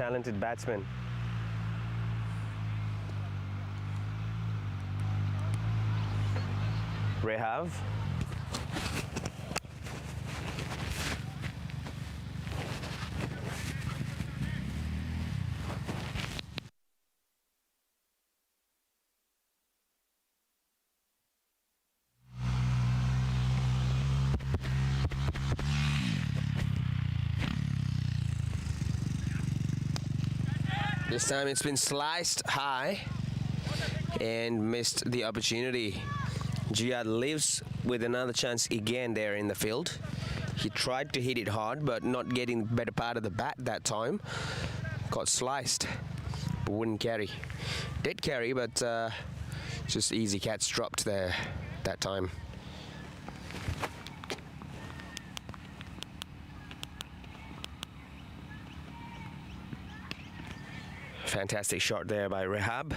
talented batsman. Rehav. This time it's been sliced high and missed the opportunity. Jihad lives with another chance again there in the field. He tried to hit it hard but not getting the better part of the bat that time. Got sliced. Wouldn't carry. Did carry, but just easy catch dropped there that time. Fantastic shot there by Rehab.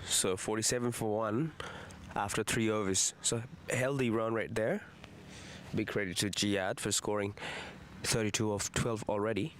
So 47 for 1 after 3 overs. So a healthy run rate there. Big credit to Jihad for scoring 32 of 12 already.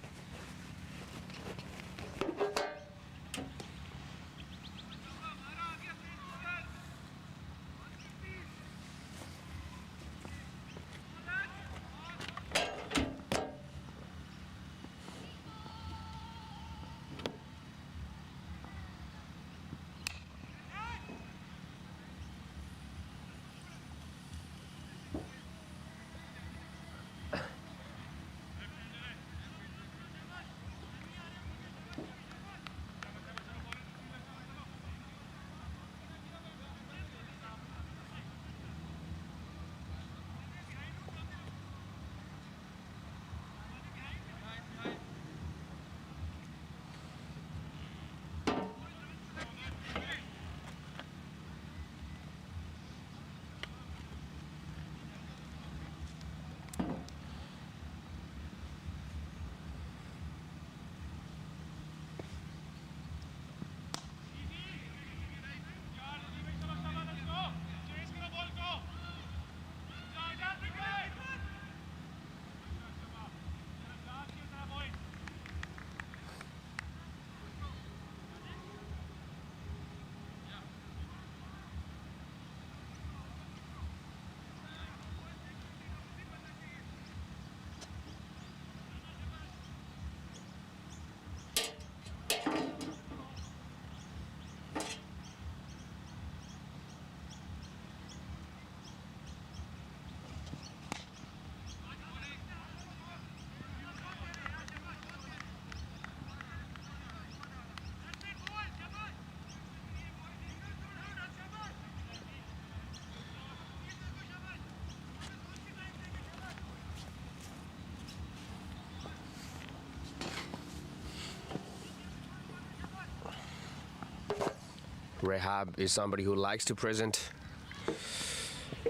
Rehab is somebody who likes to present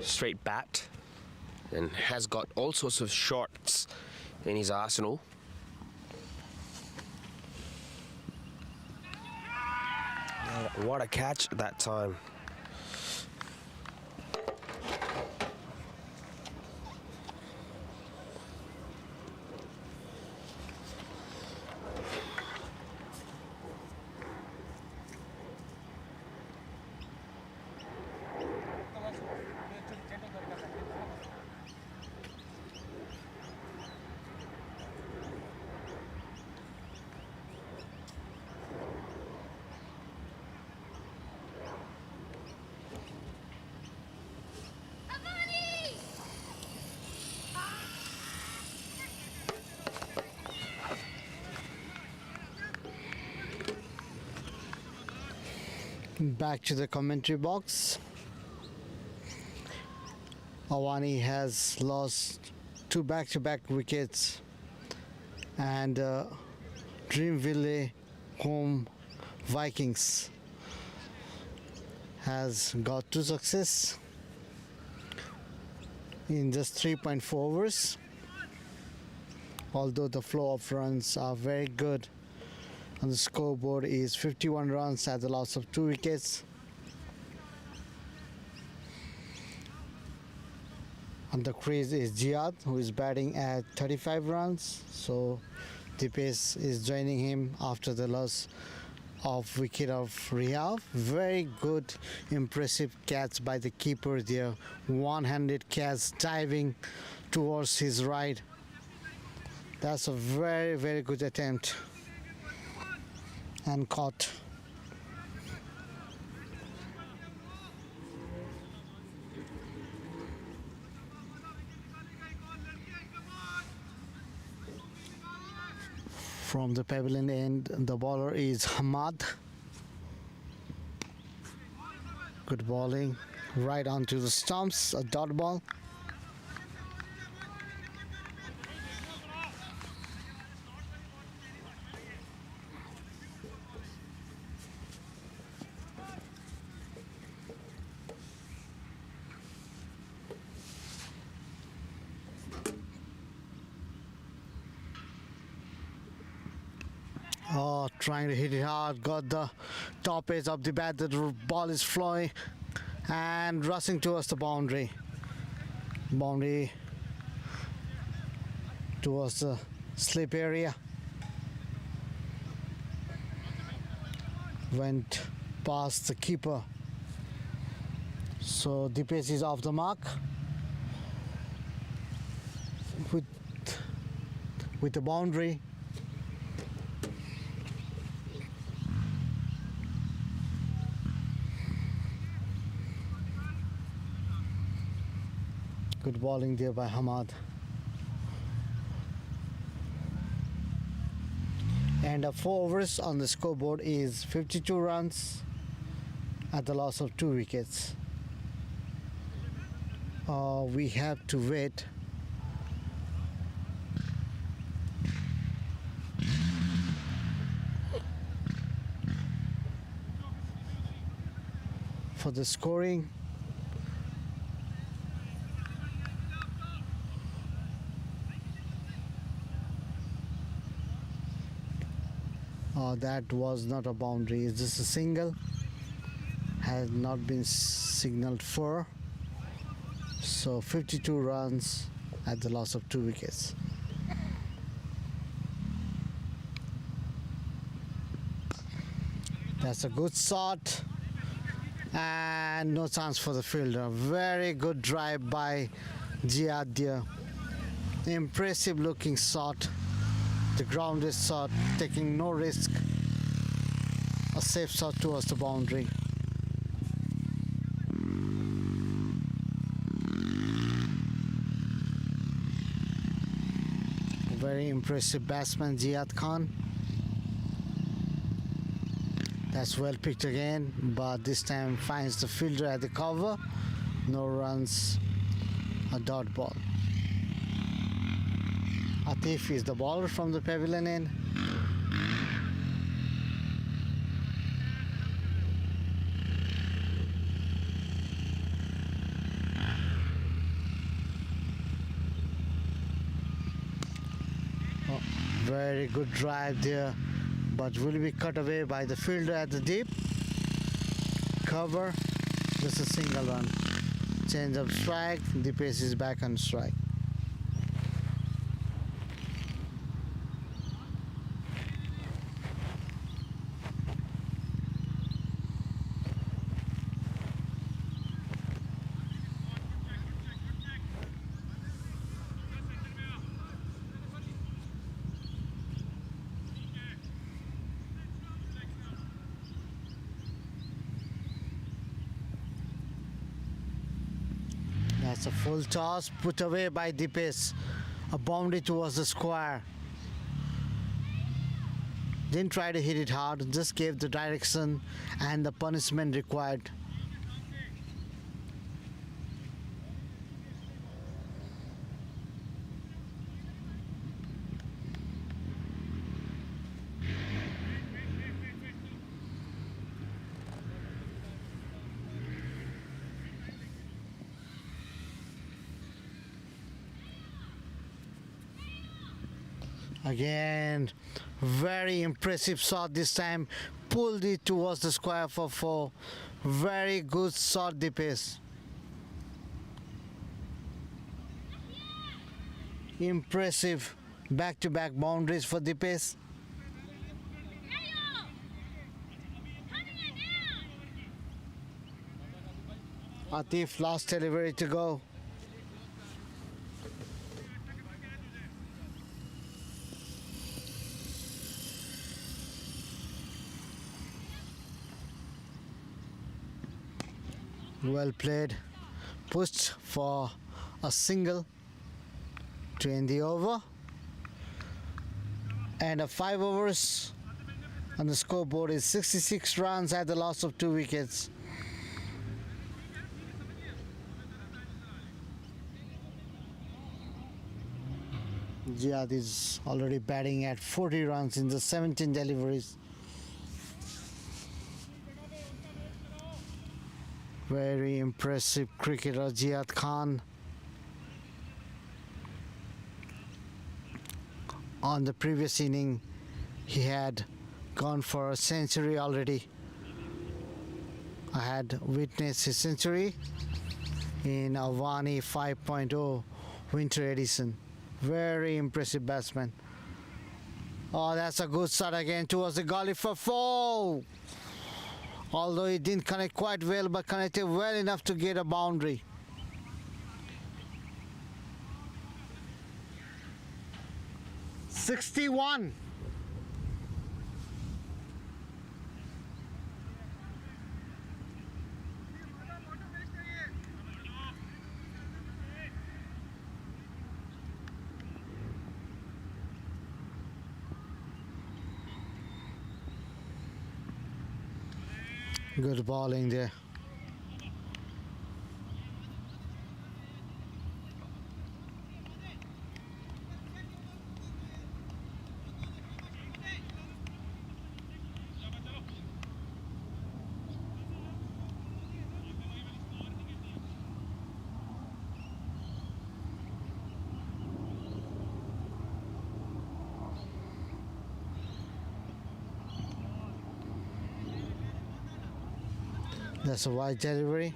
straight bat and has got all sorts of shots in his arsenal. What a catch that time. Back to the commentary box. Avaani has lost 2 back-to-back wickets, and Dreamville home Vikings has got 2 success. in just 3.4 overs. Although the flow of runs are very good, and the scoreboard is 51 runs at the loss of 2 wickets. On the crease is Jihad, who is batting at 35 runs. So Dipesh is joining him after the loss of wicket of Rihab. Very good, impressive catch by the keeper there. One-handed catch diving towards his right. That's a very, very good attempt. And caught. From the pavilion end, the bowler is Hamad. Good bowling. Right onto the stumps, a dot ball. Oh, trying to hit it hard, got the top edge of the bat, the ball is flowing and rushing towards the boundary. Boundary towards the slip area. Went past the keeper. So Dipesh is off the mark. With the boundary. Good bowling there by Hamad. And 4 overs on the scoreboard is 52 runs at the loss of 2 wickets. We have to wait for the scoring. That was not a boundary, it's just a single. Has not been signaled for. So 52 runs at the loss of 2 wickets. That's a good shot. And no chance for the fielder. Very good drive by Jihad there. Impressive looking shot. The grounded shot, taking no risk. A safe shot towards the boundary. Very impressive batsman Jihad Khan. That's well picked again, but this time finds the fielder at the cover. No runs, a dot ball. Atif is the bowler from the pavilion end. Oh, very good drive there, but will be cut away by the fielder at the deep. Cover, just a single run. Change of strike, Dipesh is back on strike. That's a full toss put away by Dipesh. A boundary towards the square. Didn't try to hit it hard, just gave the direction and the punishment required. Again, very impressive shot this time. Pulled it towards the square for 4. Very good shot, Dipesh. Impressive back-to-back boundaries for Dipesh. Atif, last delivery to go. Well played. Pushed for a single to end the over. And a 5 overs on the scoreboard is 66 runs at the loss of 2 wickets. Jihad is already batting at 40 runs in the 17 deliveries. Very impressive cricketer, Jihad Khan. On the previous inning, he had gone for a century already. I had witnessed his century in Avaani 5.0 winter edition. Very impressive batsman. Oh, that's a good shot again towards the gully for 4. Although it didn't connect quite well, but connected well enough to get a boundary. "61. Good bowling there. That's a wide delivery.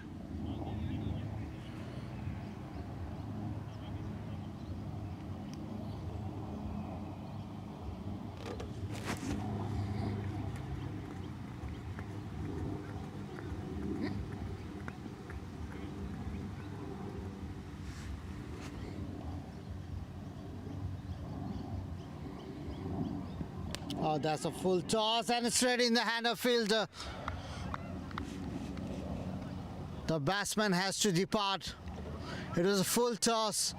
Oh, that's a full toss and straight in the hand of fielder. The batsman has to depart. It was a full toss,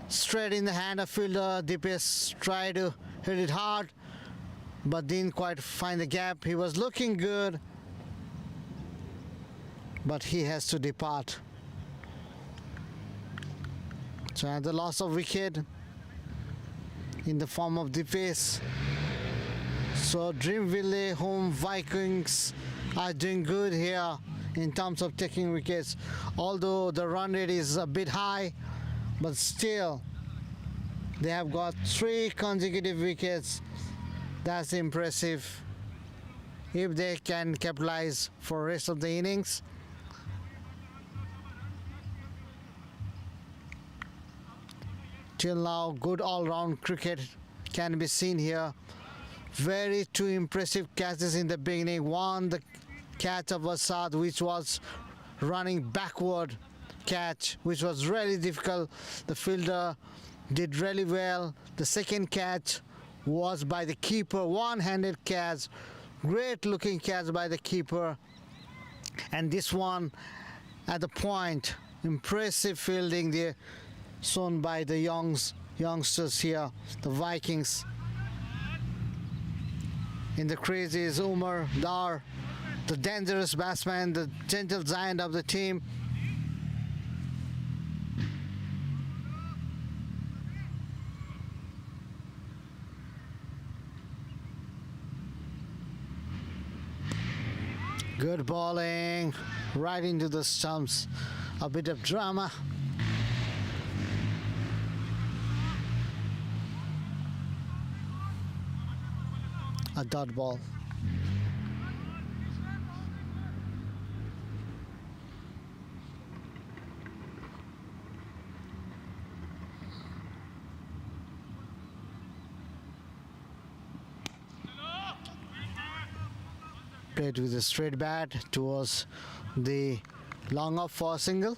straight in the hand of fielder. Dipesh tried to hit it hard, but didn't quite find the gap. He was looking good, but he has to depart. So at the loss of wicket in the form of Dipesh. So Dreamville home Vikings are doing good here in terms of taking wickets, although the run rate is a bit high, but still they have got 3 consecutive wickets. That's impressive if they can capitalize for rest of the innings. Till now, good all-round cricket can be seen here. Very 2 impressive catches in the beginning. One, the catch of Asad, which was running backward catch, which was really difficult. The fielder did really well. The second catch was by the keeper, one-handed catch, great looking catch by the keeper. And this one at the point, impressive fielding there shown by the youngsters here, the Vikings. In the crease is Umar Dar, the dangerous batsman, the gentle giant of the team. Good bowling, right into the stumps. A bit of drama. a dot ball. Played with a straight bat towards the long off for a single.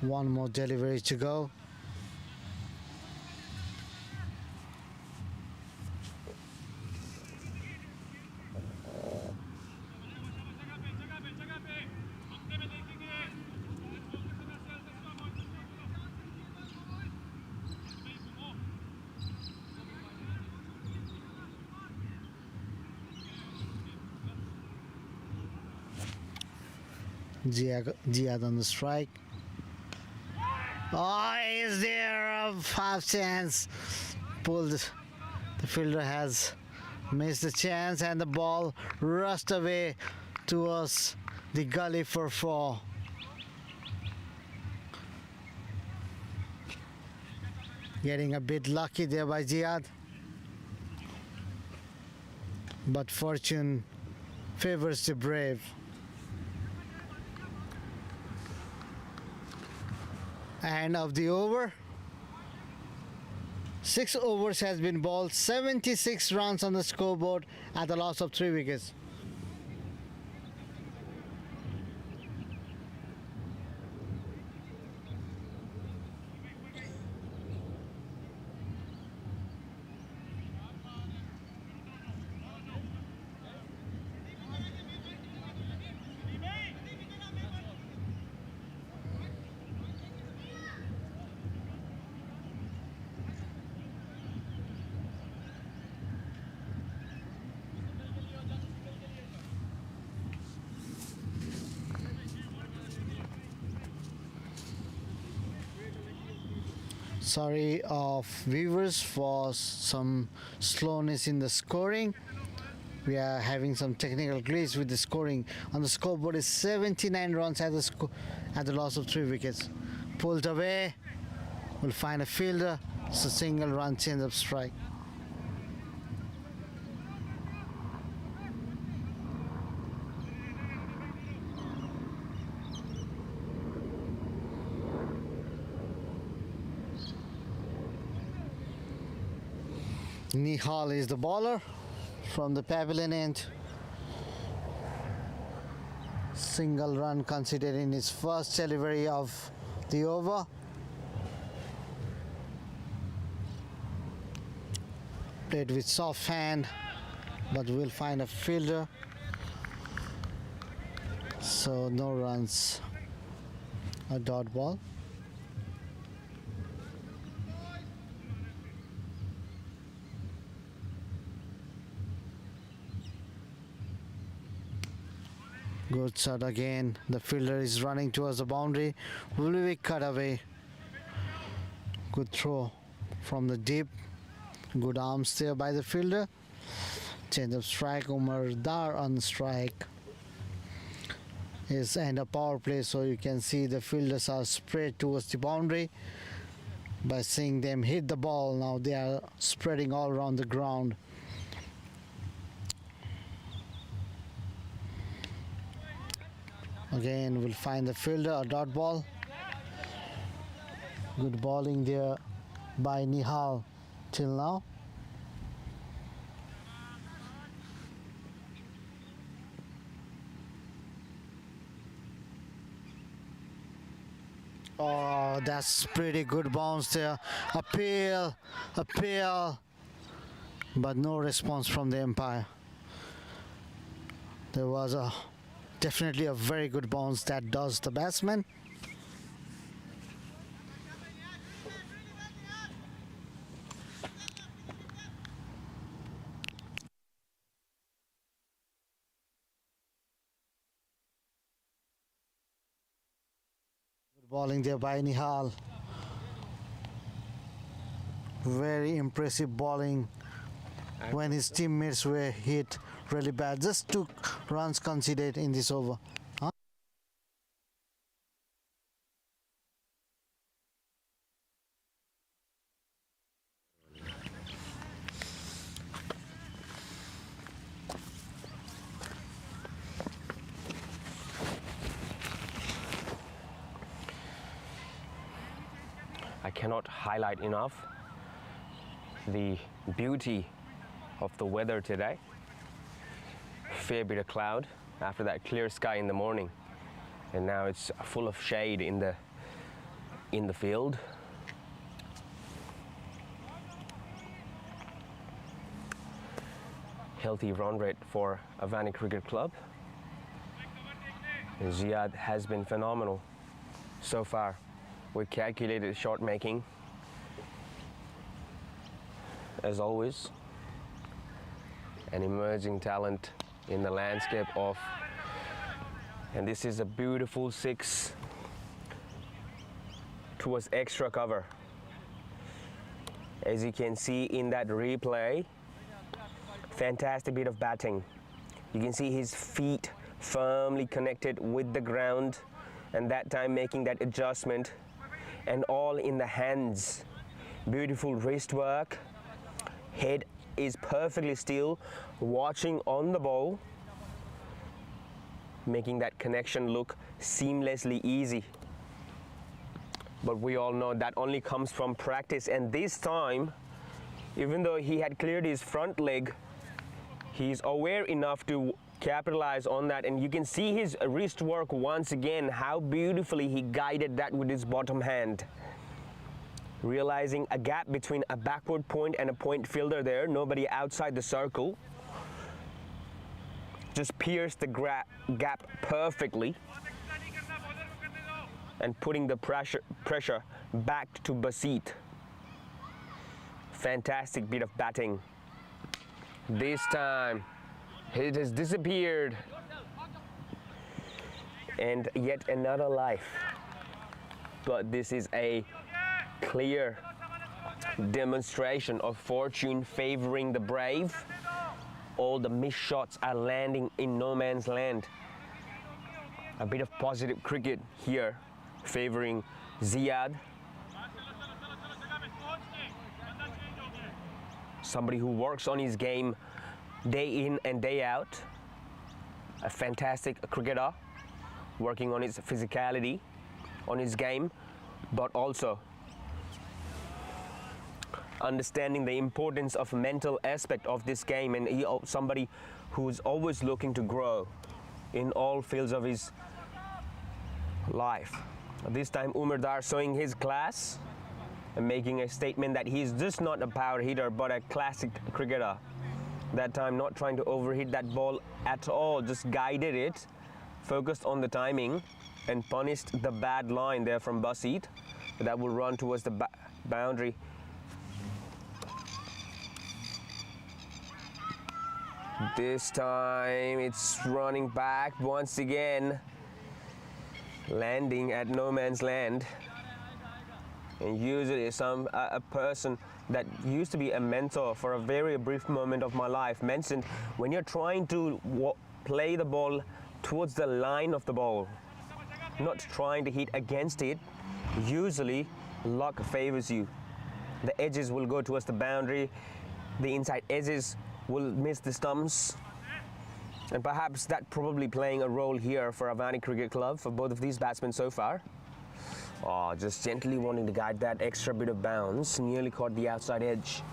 One more delivery to go. Jihad on the strike. Oh, is there a half chance? Pulled. The fielder has missed the chance and the ball rushed away towards the gully for 4. Getting a bit lucky there by Jihad. But fortune favors the brave. End of the over. 6 overs has been bowled, 76 runs on the scoreboard at the loss of 3 wickets. Sorry of viewers for some slowness in the scoring. We are having some technical glitch with the scoring. On the scoreboard is 79 runs at the loss of 3 wickets. Pulled away. We'll find a fielder. It's a single run change of strike. Nihal is the bowler from the pavilion end. Single run considered in his first delivery of the over. Played with soft hand, but we'll find a fielder. So no runs, a dot ball. Good shot again. The fielder is running towards the boundary. Will be cut away. Good throw from the deep. Good arms there by the fielder. Change of strike. Umar Dar on strike. Is and a power play, so you can see the fielders are spread towards the boundary. By seeing them hit the ball, now they are spreading all around the ground. Again, we'll find the fielder, a dot ball. Good bowling there by Nihal till now. Oh, that's pretty good bounce there. Appeal, but no response from the umpire. There was definitely a very good bounce that does the batsman. Good bowling there by Nihal. Very impressive bowling when his teammates were hit really bad. Just 2 runs conceded in this over. cannot highlight enough the beauty of the weather today. Fair bit of cloud after that clear sky in the morning, and now it's full of shade in the field. Healthy run rate for Avaani Cricket Club. And Ziad has been phenomenal so far with calculated shot making, as always. An emerging talent in the landscape of, and this is a beautiful 6 towards extra cover. As you can see in that replay, fantastic bit of batting. You can see his feet firmly connected with the ground, and that time making that adjustment, and all in the hands. Beautiful wrist work. Head is perfectly still, watching on the ball, making that connection look seamlessly easy. But we all know that only comes from practice, and this time, even though he had cleared his front leg, he's aware enough to capitalize on that, and you can see his wrist work once again, how beautifully he guided that with his bottom hand. Realizing a gap between a backward point and a point fielder there, nobody outside the circle. Just pierced the gap perfectly and putting the pressure back to Basit. Fantastic bit of batting. This time it has disappeared, and yet another life. But this is a clear demonstration of fortune favoring the brave. All the missed shots are landing in no man's land. A bit of positive cricket here favoring Ziad. Somebody who works on his game day in and day out. A fantastic cricketer, working on his physicality, on his game, but also understanding the importance of mental aspect of this game, and somebody who's always looking to grow in all fields of his life. This time Umar Dar showing his class and making a statement that he's just not a power hitter but a classic cricketer. That time not trying to overhit that ball at all, just guided it, focused on the timing, and punished the bad line there from Basit that will run towards the boundary. This time it's running back once again, landing at no man's land. And usually a person that used to be a mentor for a very brief moment of my life mentioned, when you're trying to play the ball towards the line of the ball, not trying to hit against it, usually luck favors you. The edges will go towards the boundary, the inside edges will miss the stumps, and perhaps that probably playing a role here for Avaani Cricket Club for both of these batsmen so far. Oh, just gently wanting to guide that extra bit of bounce, nearly caught the outside edge.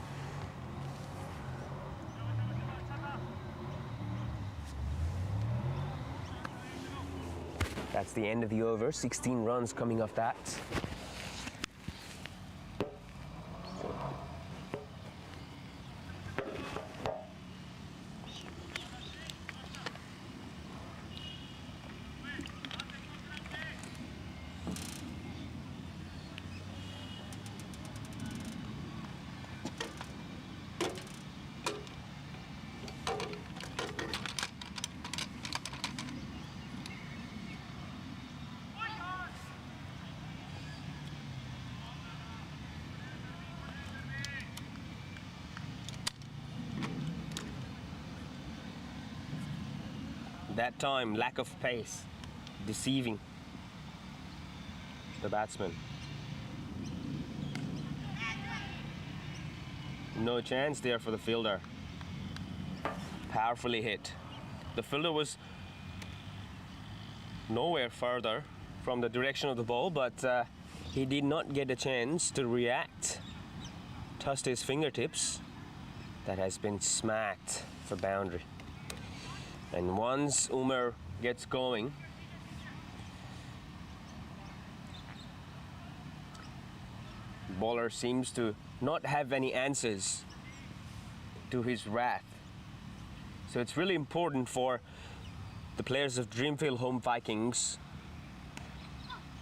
That's the end of the over, 16 runs coming off that. That time, lack of pace, deceiving the batsman. No chance there for the fielder. Powerfully hit. The fielder was nowhere further from the direction of the ball, but He did not get a chance to react. Tossed his fingertips. That has been smacked for boundary. And once Umar gets going, bowler seems to not have any answers to his wrath. So it's really important for the players of Dreamville home Vikings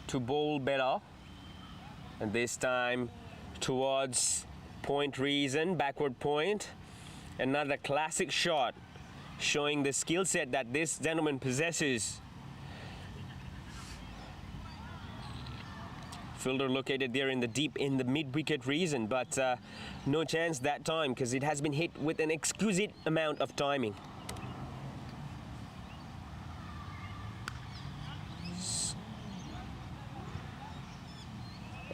to bowl better, and this time towards point reason, backward point. Another classic shot showing the skill set that this gentleman possesses. Fielder located there in the mid-wicket reason, but no chance that time because it has been hit with an exquisite amount of timing.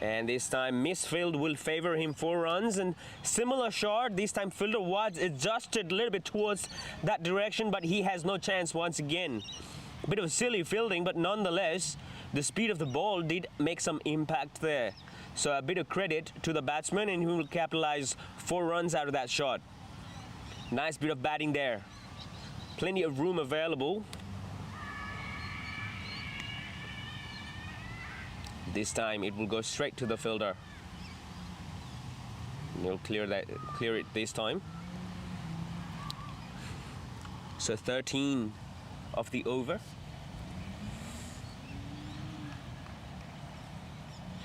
And this time misfield will favor him 4 runs, and similar shot. This time fielder was adjusted a little bit towards that direction, but he has no chance once again. A bit of silly fielding, but nonetheless the speed of the ball did make some impact there. So a bit of credit to the batsman, and he will capitalize 4 runs out of that shot. Nice bit of batting there. Plenty of room available. This time it will go straight to the fielder. And he'll clear it this time. So 13 of the over.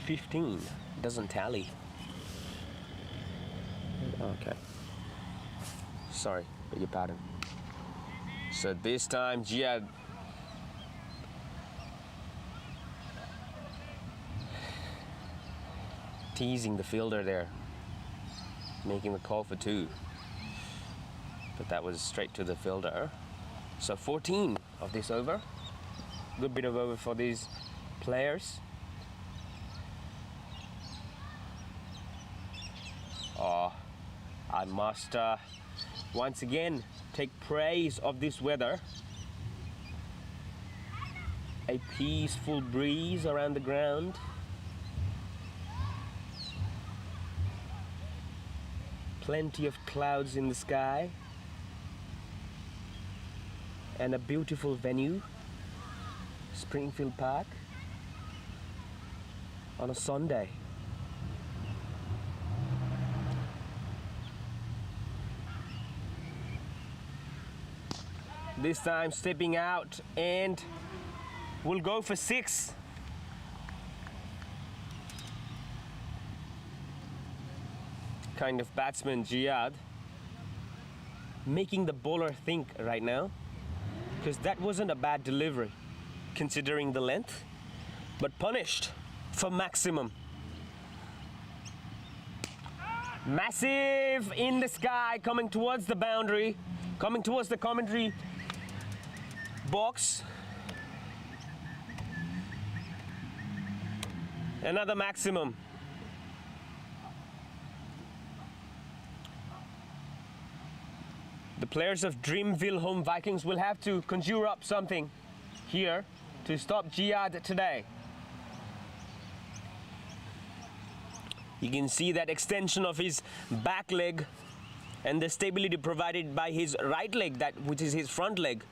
15 doesn't tally. Okay. Sorry, beg your pardon. So this time Jihad teasing the fielder there, making the call for 2, but that was straight to the fielder. So 14 of this over. Good bit of over for these players. Oh, I must once again take praise of this weather. A peaceful breeze around the ground. Plenty of clouds in the sky, and a beautiful venue, Springfield Park, on a Sunday. This time stepping out, and we'll go for 6. Kind of batsman Jihad, making the bowler think right now, because that wasn't a bad delivery considering the length, but punished for maximum. Massive in the sky, coming towards the boundary, coming towards the commentary box. Another maximum. The players of Dreamville home Vikings will have to conjure up something here to stop Jihad today. You can see that extension of his back leg and the stability provided by his right leg, which is his front leg.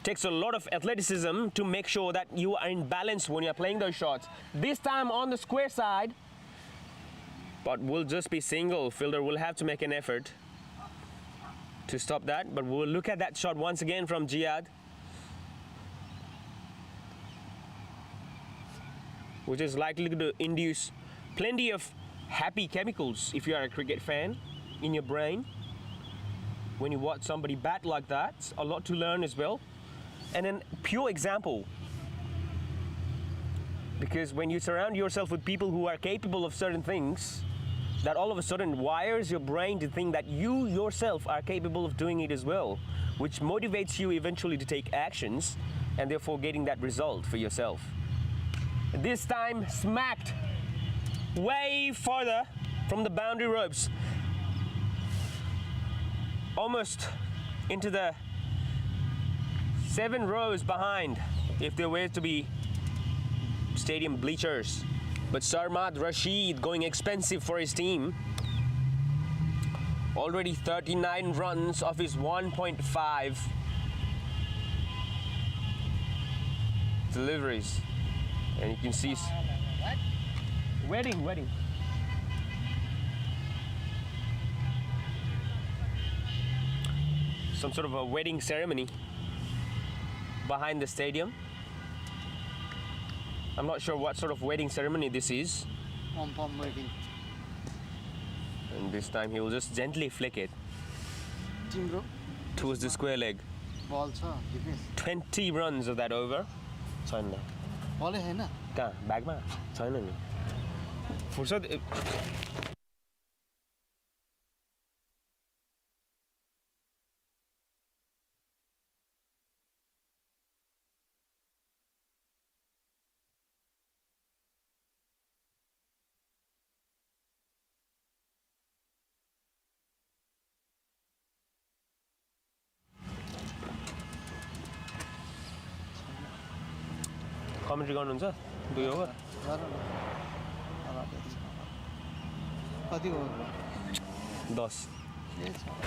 Takes a lot of athleticism to make sure that you are in balance when you're playing those shots. This time on the square side, but will just be single. Fielder will have to make an effort to stop that, but we'll look at that shot once again from Jihad, which is likely to induce plenty of happy chemicals if you are a cricket fan in your brain. When you watch somebody bat like that, it's a lot to learn as well. And a pure example, because when you surround yourself with people who are capable of certain things, that all of a sudden wires your brain to think that you yourself are capable of doing it as well, which motivates you eventually to take actions and therefore getting that result for yourself. This time smacked way farther from the boundary ropes, almost into the 7 rows behind if there were to be stadium bleachers. But Sarmad Rashid going expensive for his team. Already 39 runs off his 1.5 deliveries. And you can see wedding. Some sort of a wedding ceremony behind the stadium. I'm not sure what sort of wedding ceremony this is. Pom wedding. And this time he will just gently flick it Timbro. towards the square leg. Ball छ 20 runs of that over. छैन बलै हैन कहाँ ब्यागमा छैन नि फुर्सद commentary गर्नुहुन्छ 2 over कति हो 10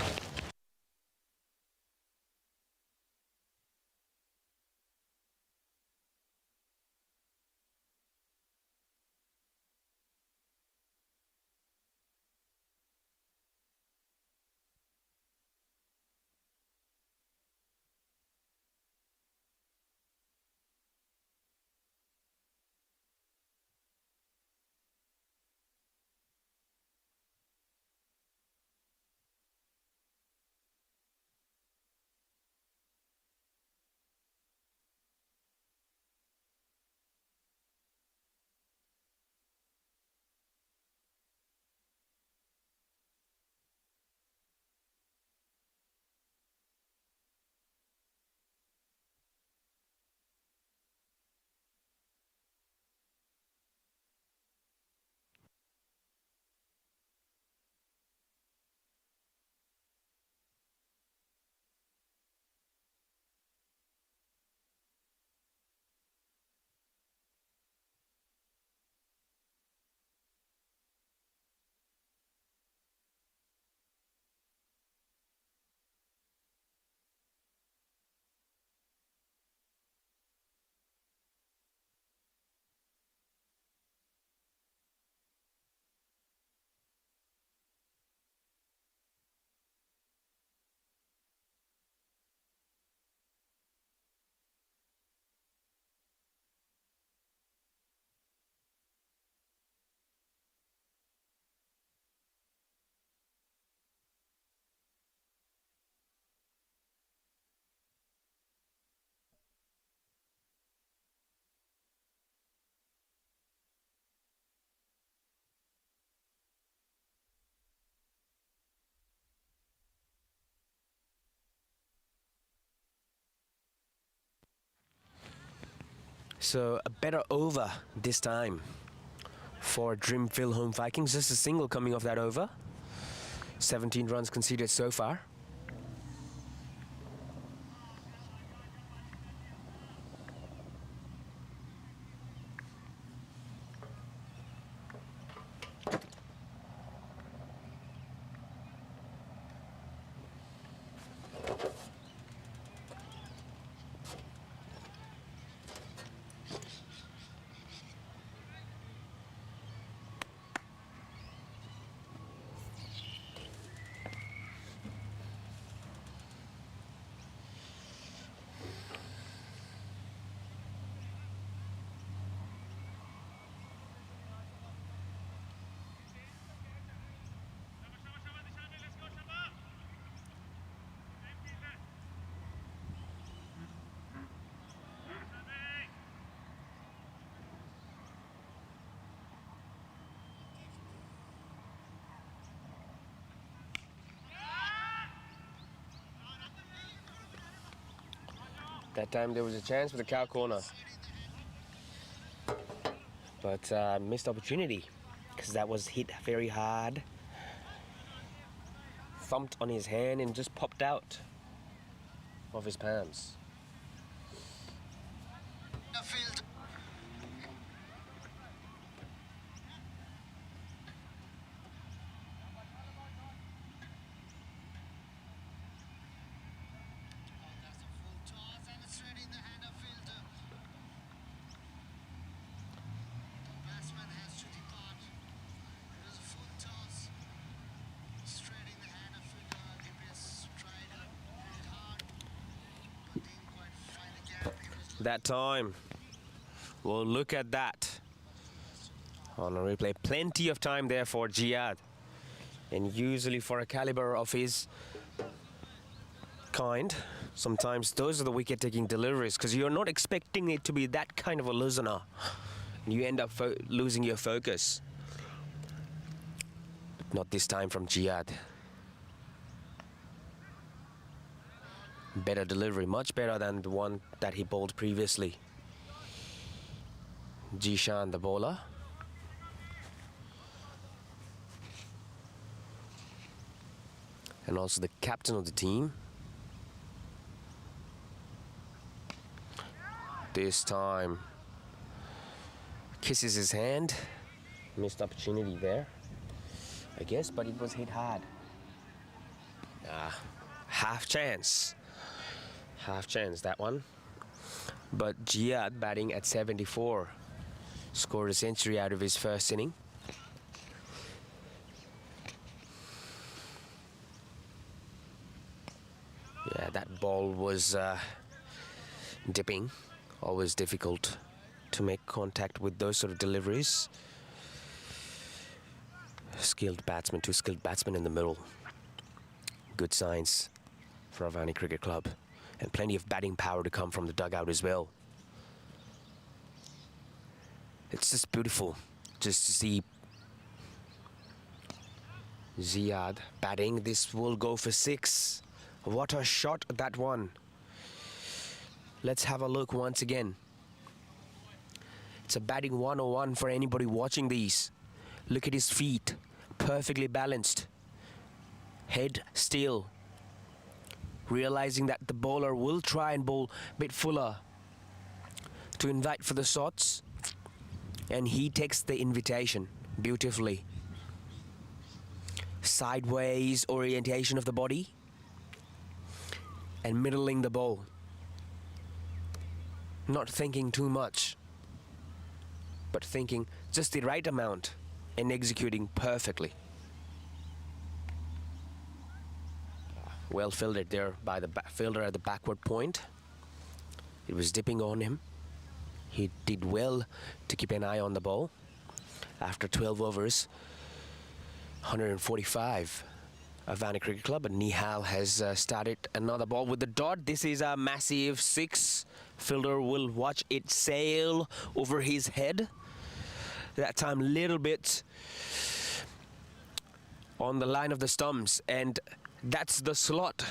So a better over this time for Dreamville home Vikings. Just a single coming off that over. 17 runs conceded so far. That time there was a chance for the cow corner, but missed opportunity because that was hit very hard, thumped on his hand and just popped out of his palms. that time. Well, look at that. On a replay, plenty of time there for Jihad. And usually for a caliber of his kind, sometimes those are the wicket-taking deliveries because you're not expecting it to be that kind of a listener. You end up losing your focus. But not this time from Jihad. Better delivery, much better than the one that he bowled previously. Jishan, the bowler. And also the captain of the team. This time kisses his hand. Missed opportunity there, I guess, but it was hit hard. Half chance that one. But Jihad batting at 74 scored a century out of his first inning. Yeah, that ball was dipping. Always difficult to make contact with those sort of deliveries. Skilled batsman, two skilled batsmen in the middle. Good signs for Avaani Cricket Club. And plenty of batting power to come from the dugout as well. It's just beautiful just to see Ziad batting. This will go for 6. What a shot, that one. Let's have a look once again. It's a batting 101 for anybody watching these. Look at his feet, perfectly balanced. Head still. Realizing that the bowler will try and bowl a bit fuller to invite for the shots. And he takes the invitation beautifully. Sideways orientation of the body. And middling the ball. Not thinking too much, but thinking just the right amount and executing perfectly. Well fielded there by the fielder at the backward point. It was dipping on him. He did well to keep an eye on the ball. After 12 overs, 145. Avaani Cricket Club, and Nihal has started another ball with the dot. This is a massive 6. Fielder will watch it sail over his head. That time a little bit on the line of the stumps, and that's the slot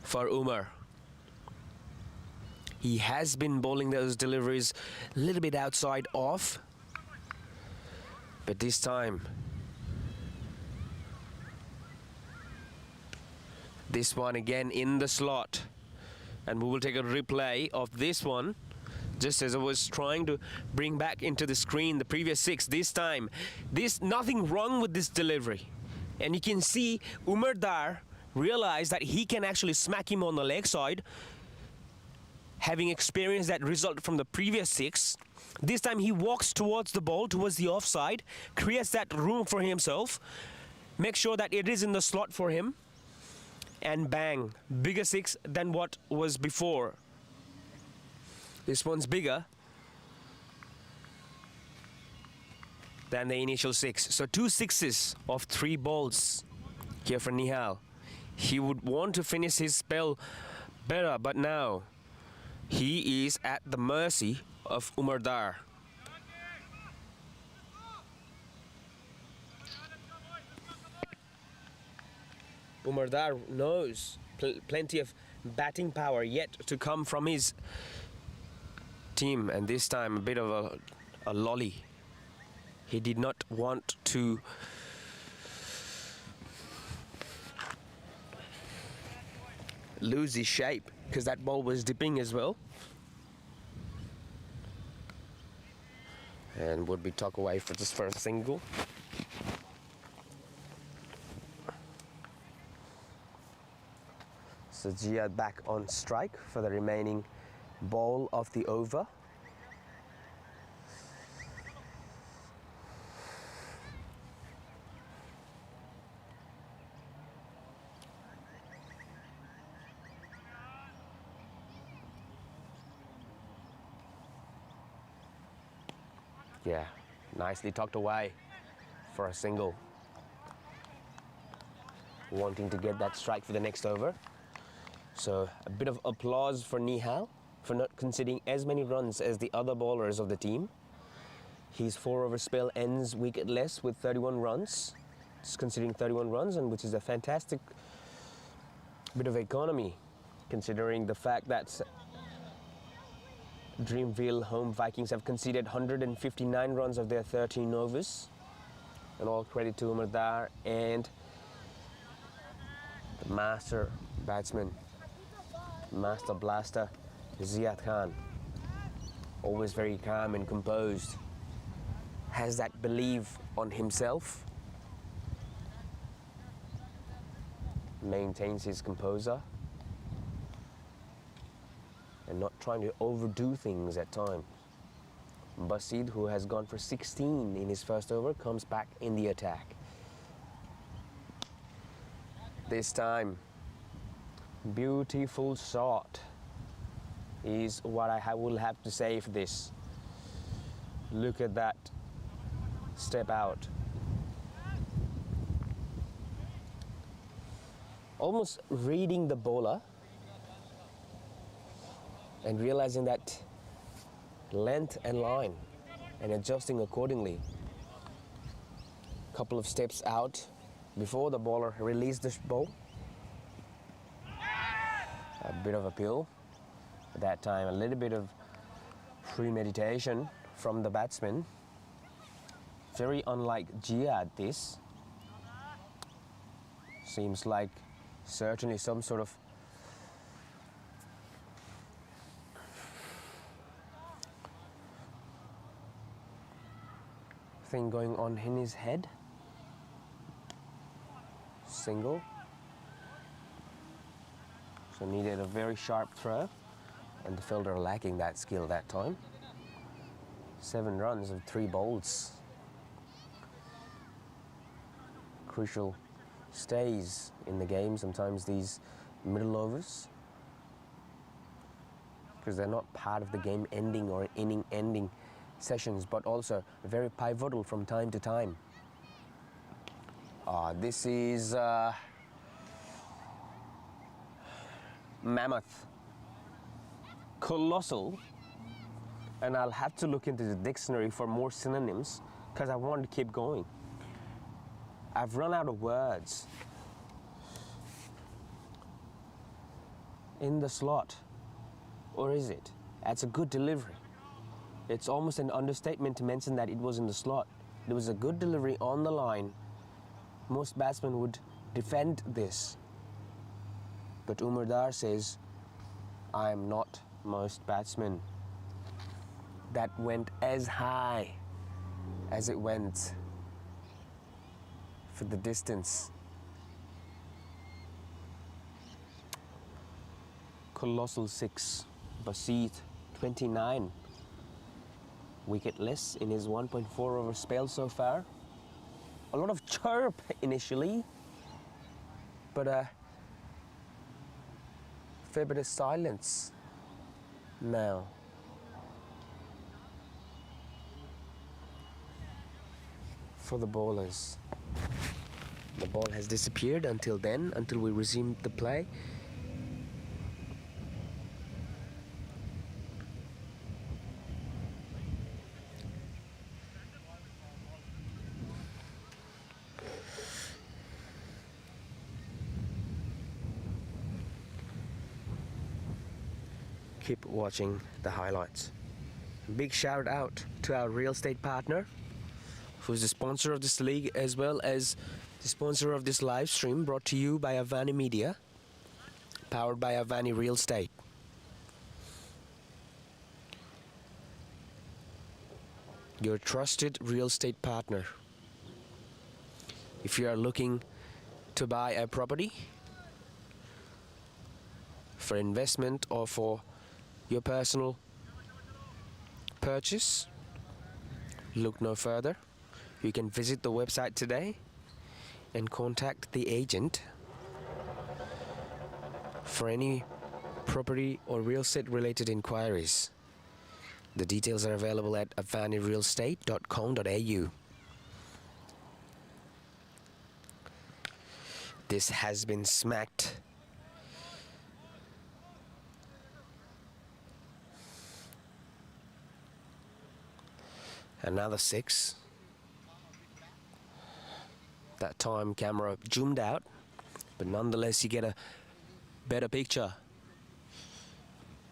for Umar. He has been bowling those deliveries a little bit outside off, but this time this one again in the slot. And we will take a replay of this one, just as I was trying to bring back into the screen the previous 6. This time, nothing wrong with this delivery. And you can see Umar Dar realize that he can actually smack him on the leg side, having experienced that result from the previous 6. This time he walks towards the ball, towards the offside, creates that room for himself, makes sure that it is in the slot for him, and bang, bigger 6 than what was before. This one's bigger than the initial 6. So 2 6s of 3 balls here for Nihal. He would want to finish his spell better, but now he is at the mercy of Umar Dar. Umar Dar knows plenty of batting power yet to come from his team, and this time a bit of a lolly. He did not want to lose his shape because that ball was dipping as well, and would be tucked away for just for a single. So Jihad back on strike for the remaining ball of the over. Yeah, nicely tucked away for a single. Wanting to get that strike for the next over. So a bit of applause for Nihal for not conceding as many runs as the other bowlers of the team. His 4-over spell ends wicketless with 31 runs. It's considering 31 runs, and which is a fantastic bit of economy considering the fact that Dreamville home Vikings have conceded 159 runs of their 13 overs. And all credit to Umar Dar and the master batsman, master blaster, Ziad Khan. Always very calm and composed. Has that belief on himself. Maintains his composure. And not trying to overdo things at times. Basid, who has gone for 16 in his first over, comes back in the attack. This time, beautiful shot is what I will have to say for this. Look at that step out. Almost reading the bowler and realizing that length and line and adjusting accordingly. Couple of steps out before the bowler released the ball. A bit of appeal. At that time, a little bit of premeditation from the batsman. Very unlike Jihad, this. Seems like certainly some sort of thing going on in his head. Single. So needed a very sharp throw, and the fielder lacking that skill that time. 7 runs of 3 bowls. Crucial stays in the game, sometimes these middle overs, because they're not part of the game ending or inning ending sessions, but also very pivotal from time to time. This is mammoth, colossal, and I'll have to look into the dictionary for more synonyms because I want to keep going. I've run out of words. In the slot, or is it? That's a good delivery. It's almost an understatement to mention that it was in the slot. It was a good delivery on the line. Most batsmen would defend this. But Umar Dar says, I am not most batsmen. That went as high as it went for the distance. Colossal 6. Basit, 29. Wicketless in his 1.4 over spell so far. A lot of chirp initially, but a fair bit of silence now. For the bowlers. The ball has disappeared until then, until we resume the play. Keep watching the highlights. Big shout out to our real estate partner, who's the sponsor of this league as well as the sponsor of this live stream, brought to you by Avaani Media, powered by Avaani Real Estate. Your trusted real estate partner. If you are looking to buy a property for investment or for your personal purchase, look no further. You can visit the website today and contact the agent for any property or real estate related inquiries. The details are available at avaanirealestate.com.au. This has been smacked. Another 6. That time camera zoomed out, but nonetheless you get a better picture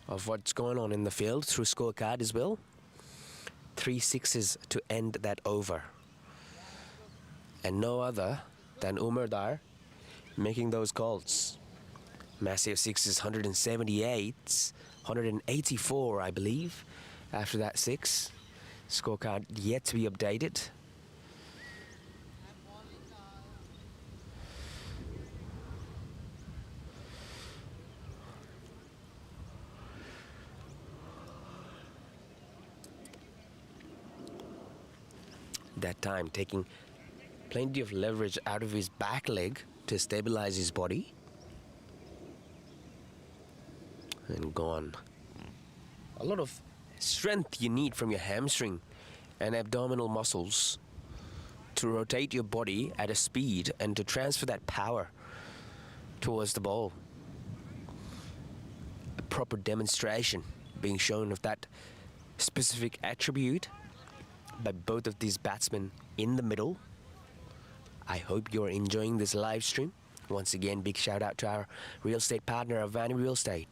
of what's going on in the field through scorecard as well. 3 6s to end that over. And no other than Umar Dar making those calls. Massive 6s, 178, 184 I believe after that 6. Scorecard yet to be updated. That time taking plenty of leverage out of his back leg to stabilize his body. And gone. A lot of strength you need from your hamstring and abdominal muscles to rotate your body at a speed and to transfer that power towards the ball. A proper demonstration being shown of that specific attribute by both of these batsmen in the middle. I hope you're enjoying this live stream. Once again, big shout out to our real estate partner, Avaani Real Estate.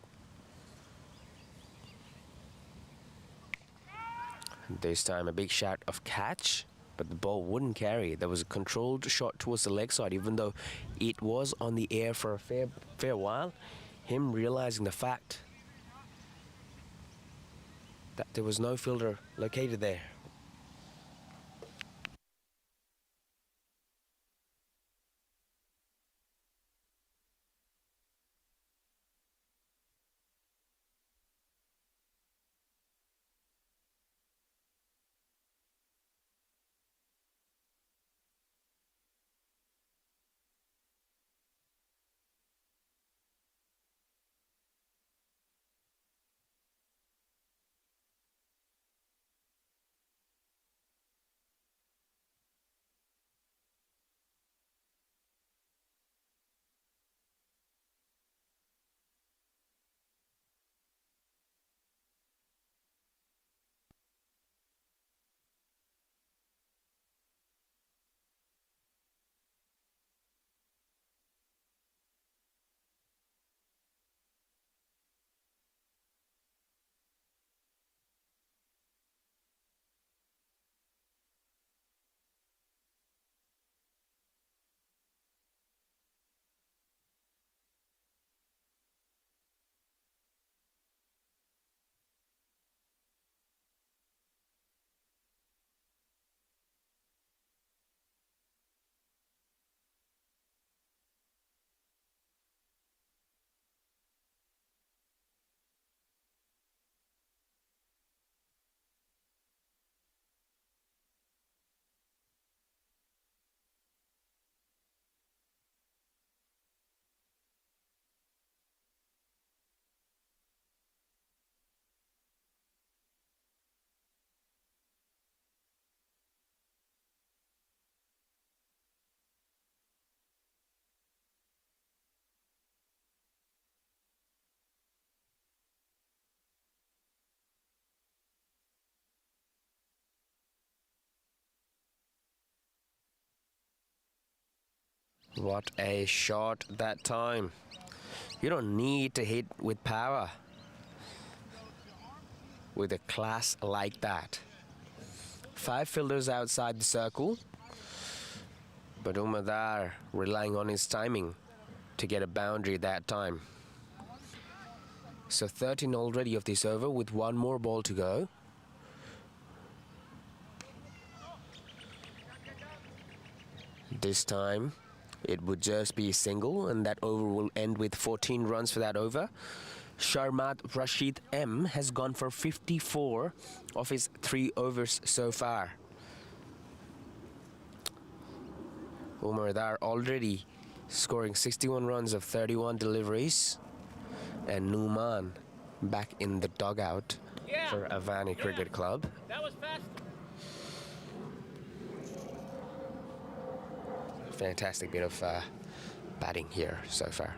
This time a big shot of catch, but the ball wouldn't carry. There was a controlled shot towards the leg side, even though it was on the air for a fair while. Him realizing the fact that there was no fielder located there. What a shot that time. You don't need to hit with power with a class like that. 5 fielders outside the circle, but Umadar relying on his timing to get a boundary that time. So 13 already of this over with 1 more ball to go. This time it would just be a single, and that over will end with 14 runs for that over. Sharmat Rashid M has gone for 54 of his 3 overs so far. Umar Dar already scoring 61 runs of 31 deliveries, and Numan back in the dugout for Avaani Cricket Club. That was fast. Fantastic bit of batting here so far.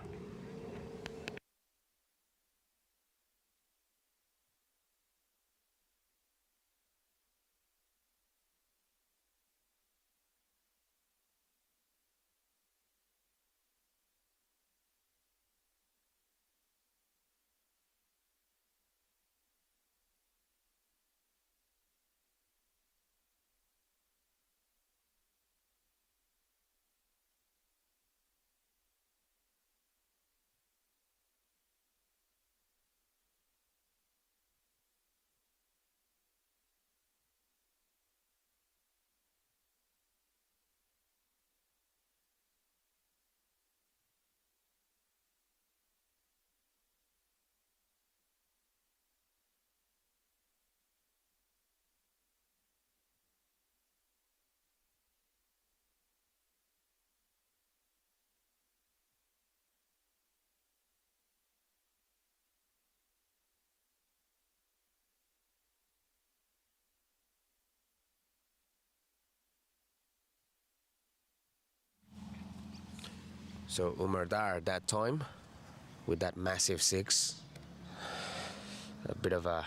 So Umar Dar at that time with that massive six. A bit of a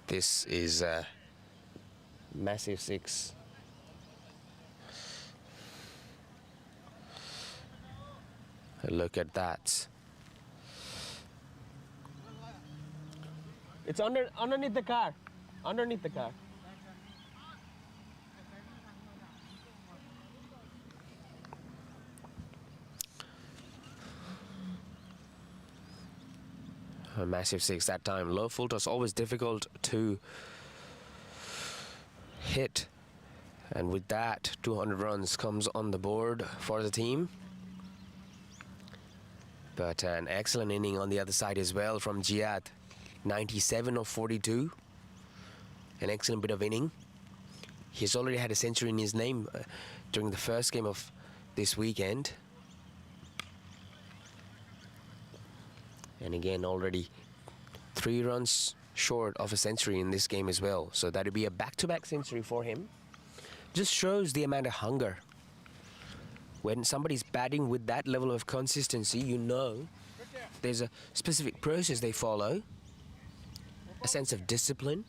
this is a massive six. Look at that. It's underneath the car. Underneath the car. A massive six that time. Low full toss always difficult to hit. And with that, 200 runs comes on the board for the team. But an excellent inning on the other side as well from Jihad. 97 of 42. An excellent bit of inning. He's already had a century in his name during the first game of this weekend. And again, already 3 runs short of a century in this game as well. So that would be a back-to-back century for him. Just shows the amount of hunger. When somebody's batting with that level of consistency, you know there's a specific process they follow, a sense of discipline,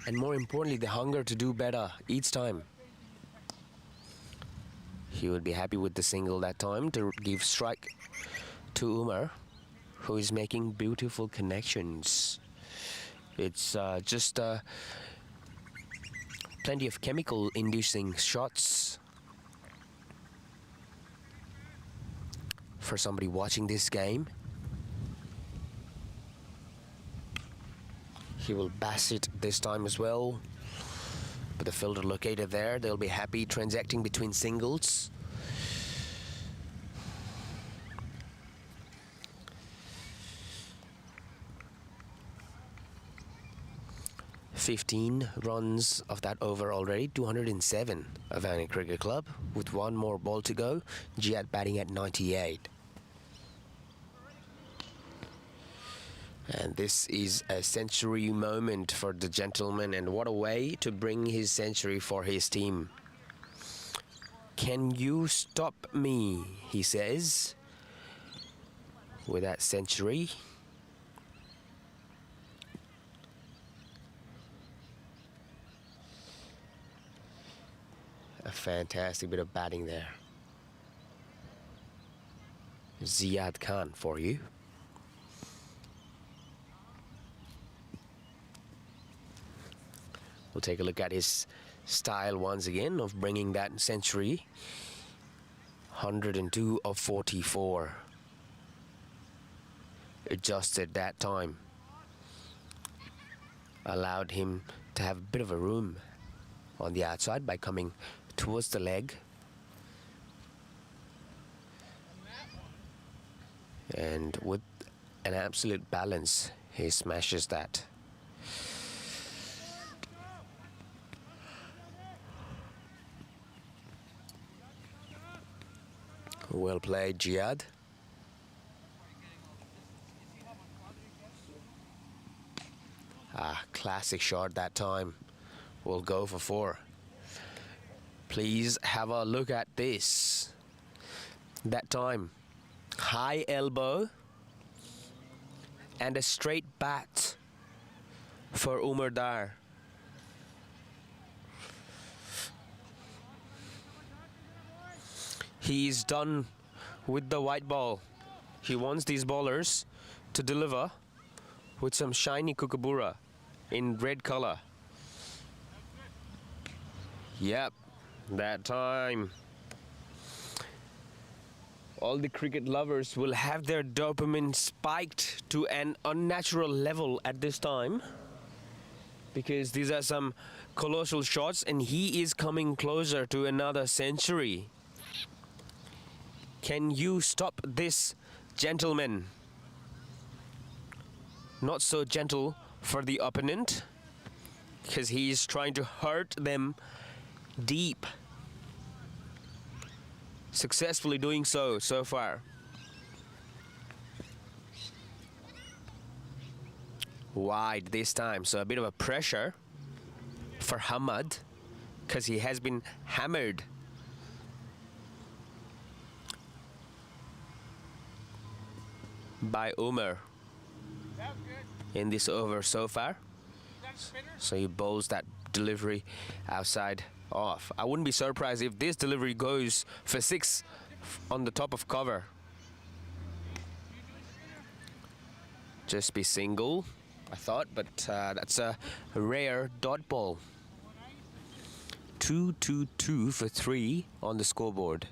and more importantly, the hunger to do better each time. He would be happy with the single that time to give strike to Umar, who is making beautiful connections. It's just plenty of chemical inducing shots for somebody watching this game. He will bass it this time as well. But the fielder located there, they'll be happy transacting between singles. "15 runs of that over already, 207 Avaani Cricket Club with 1 more ball to go. Jihad batting at 98. And this is a century moment for the gentleman, and what a way to bring his century for his team. "Can you stop me?" he says with that century. A fantastic bit of batting there. Ziad Khan for you. We'll take a look at his style once again of bringing that century. 102 of 44. Adjusted that time. Allowed him to have a bit of a room on the outside by coming towards the leg. And with an absolute balance, he smashes that. Well played, Jihad. Classic shot that time. We'll go for 4. Please have a look at this. That time, high elbow and a straight bat for Umar Dar. He's done with the white ball. He wants these bowlers to deliver with some shiny kookaburra in red color. Yep, that time. All the cricket lovers will have their dopamine spiked to an unnatural level at this time, because these are some colossal shots and he is coming closer to another century. Can you stop this, gentleman? Not so gentle for the opponent, because he's trying to hurt them deep. Successfully doing so far. Wide this time, so a bit of a pressure for Hamad, because he has been hammered. By Umar in this over so far. So he bowls that delivery outside off. I wouldn't be surprised if this delivery goes for 6 on the top of cover. Just be single, I thought, but that's a rare dot ball. 2-2-2 for 3 on the scoreboard.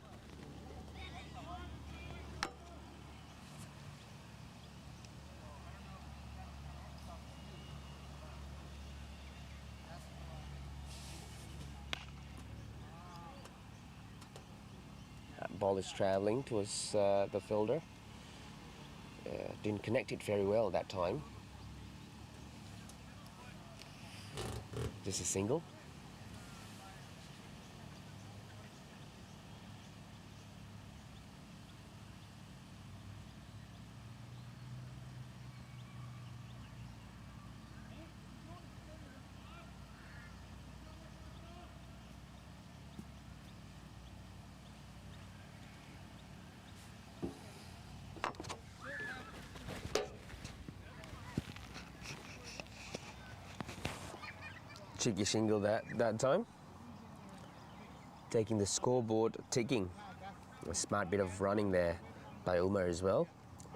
Ball is traveling towards the fielder. Didn't connect it very well that time. Just a single. Cheeky single that time. Taking the scoreboard ticking. A smart bit of running there by Umar as well.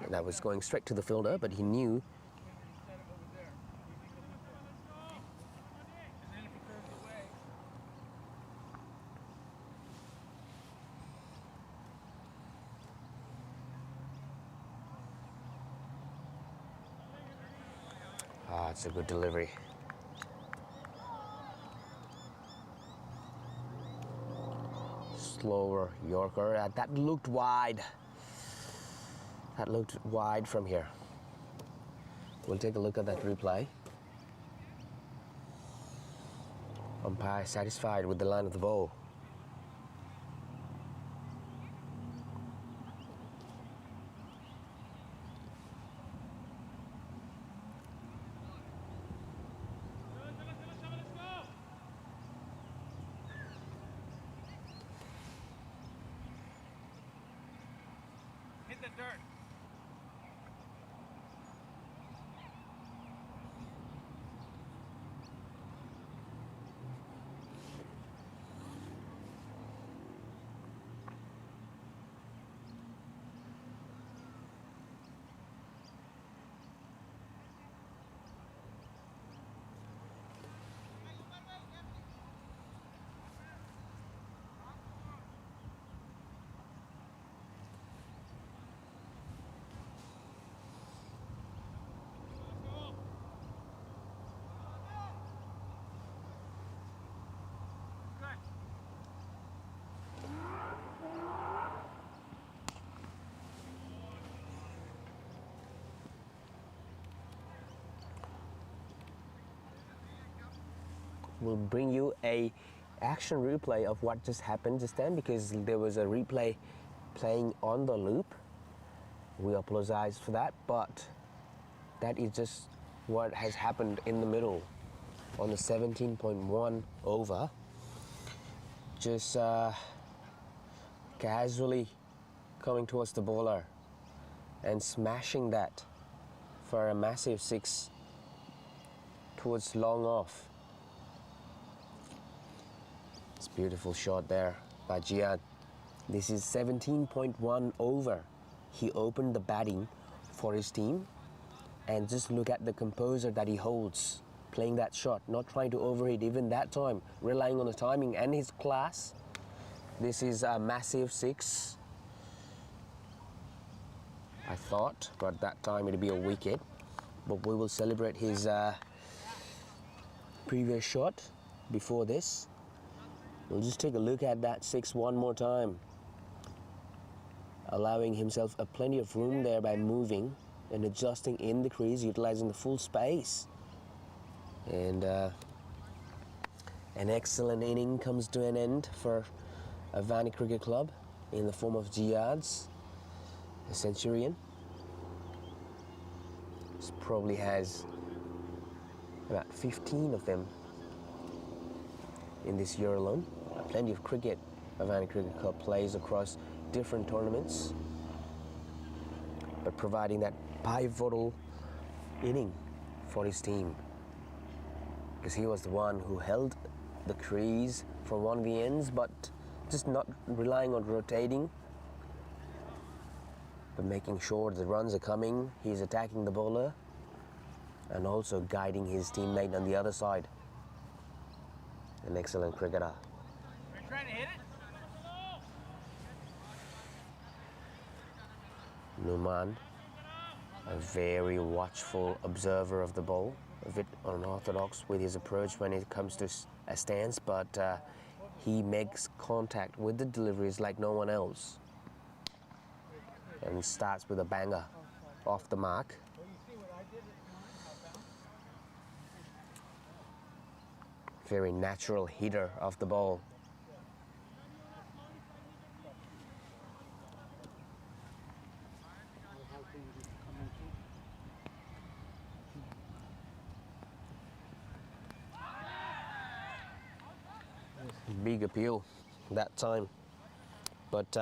That was going straight to the fielder, but he knew. It's a good delivery. Slower Yorker. That looked wide. That looked wide from here. We'll take a look at that replay. Umpire satisfied with the line of the ball. Hit the dirt. We'll bring you a action replay of what just happened just then, because there was a replay playing on the loop. We apologize for that, but that is just what has happened in the middle on the 17.1 over. Just casually coming towards the bowler and smashing that for a massive 6 towards long off. It's a beautiful shot there by Jihad. This is 17.1 over. He opened the batting for his team, and just look at the composure that he holds playing that shot, not trying to overhit even that time, relying on the timing and his class. This is a massive 6, I thought, but that time it'd be a wicket. But we will celebrate his previous shot before this. We'll just take a look at that 6 one more time, allowing himself a plenty of room there by moving and adjusting in the crease, utilizing the full space. And an excellent inning comes to an end for Avaani Cricket Club in the form of Jihad's a centurion. This probably has about 15 of them in this year alone. Plenty of cricket Avaani Cricket Club plays across different tournaments, but providing that pivotal inning for his team, because he was the one who held the crease from one of the ends, but just not relying on rotating, but making sure the runs are coming. He's attacking the bowler and also guiding his teammate on the other side. An excellent cricketer. Are you trying to hit it? Numan, a very watchful observer of the ball, a bit unorthodox with his approach when it comes to a stance, but he makes contact with the deliveries like no one else and starts with a banger off the mark. Very natural hitter of the ball. Big appeal that time, but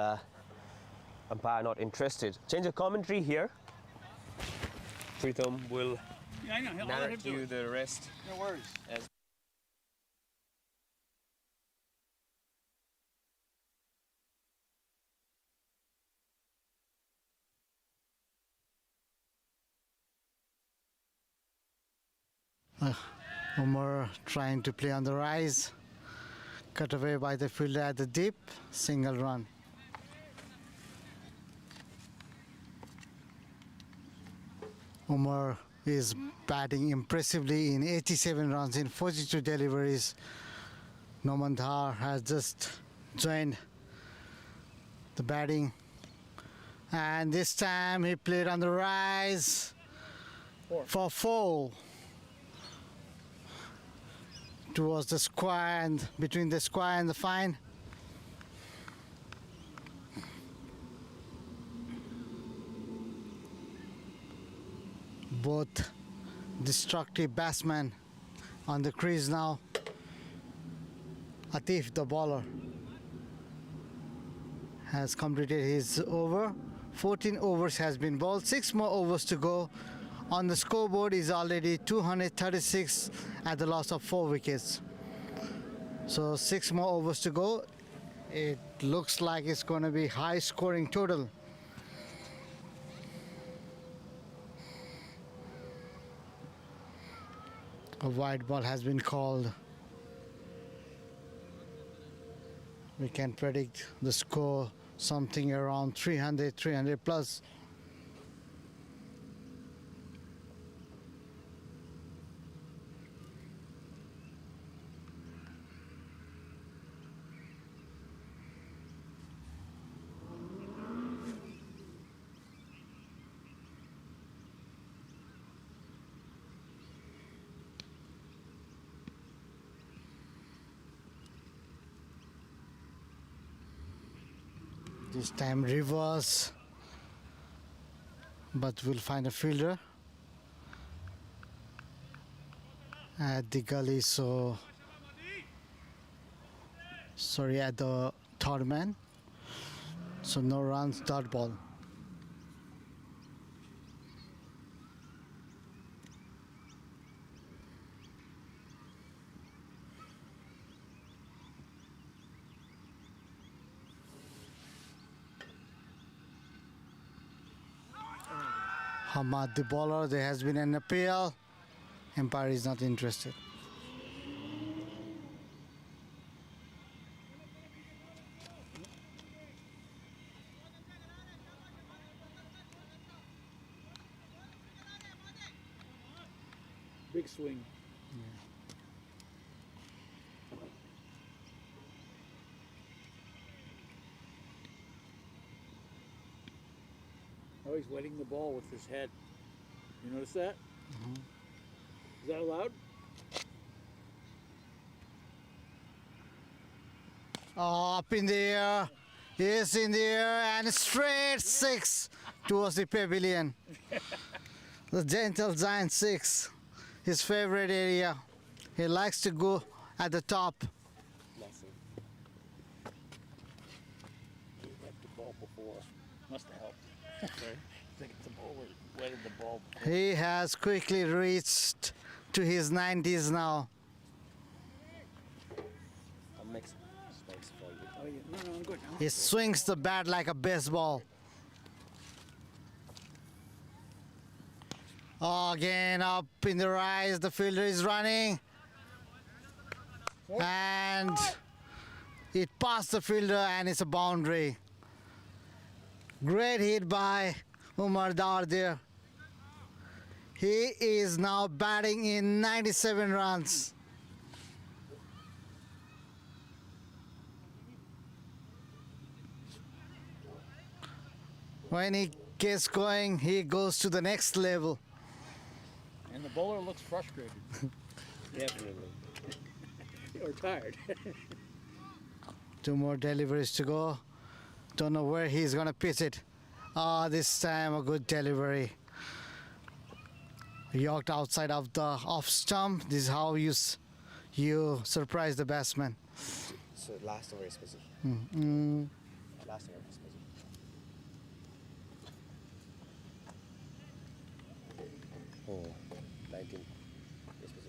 umpire not interested. Change of commentary here. Pritham will Yeah, I know. I'll let him narrate do you it. the rest. No worries. As Umar trying to play on the rise, cut away by the fielder at the deep, single run. Umar is batting impressively in 87 runs in 42 deliveries. Noman Dhar has just joined the batting, and this time he played on the rise for 4 towards the square and between the square and the fine. Both destructive batsmen on the crease now. Atif, the bowler, has completed his over. 14 overs has been bowled, 6 more overs to go. On the scoreboard is already 236 at the loss of 4 wickets. So 6 more overs to go. It looks like it's going to be high scoring total. A wide ball has been called. We can predict the score something around 300 plus. This time reverse, but we'll find a fielder at the gully. So sorry, at the third man. So no runs, dot ball. Hamad the bowler, there has been an appeal. Umpire is not interested. Big swing. Oh, he's wetting the ball with his head. You notice that? Is that allowed? Up in the air, yes, in the air, and straight six towards the pavilion. The gentle giant six, his favorite area. He likes to go at the top. He wet the ball before. Must have helped. I think it's the ball wetted the ball before. He has quickly reached to his 90s now. I'll make space for you. Oh, yeah. No, I'm good. He swings the bat like a baseball. Again, up in the rise, the fielder is running. And it passed the fielder and it's a boundary. Great hit by Umar Dar there. He is now batting in 97 runs. When he gets going, he goes to the next level. And the bowler looks frustrated. Definitely. Or tired. 2 more deliveries to go. Don't know where he's gonna pitch it. This time a good delivery. Yorked outside of the off stump. This is how you surprise the batsman. So last over is busy. Last over is busy. Oh, 19 is busy.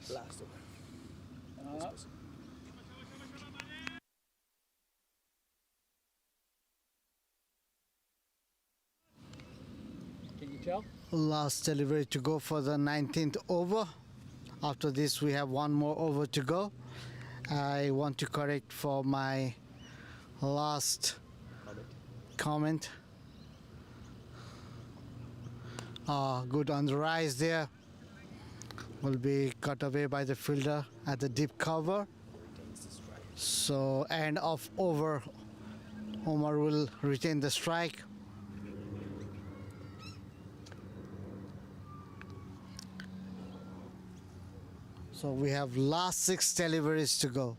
Last over is busy. Can you tell? Last delivery to go for the 19th over. After this, we have 1 more over to go. I want to correct for my last comment. Good on the rise there. Will be cut away by the fielder at the deep cover. So end of over. Omar will retain the strike. So we have last 6 deliveries to go.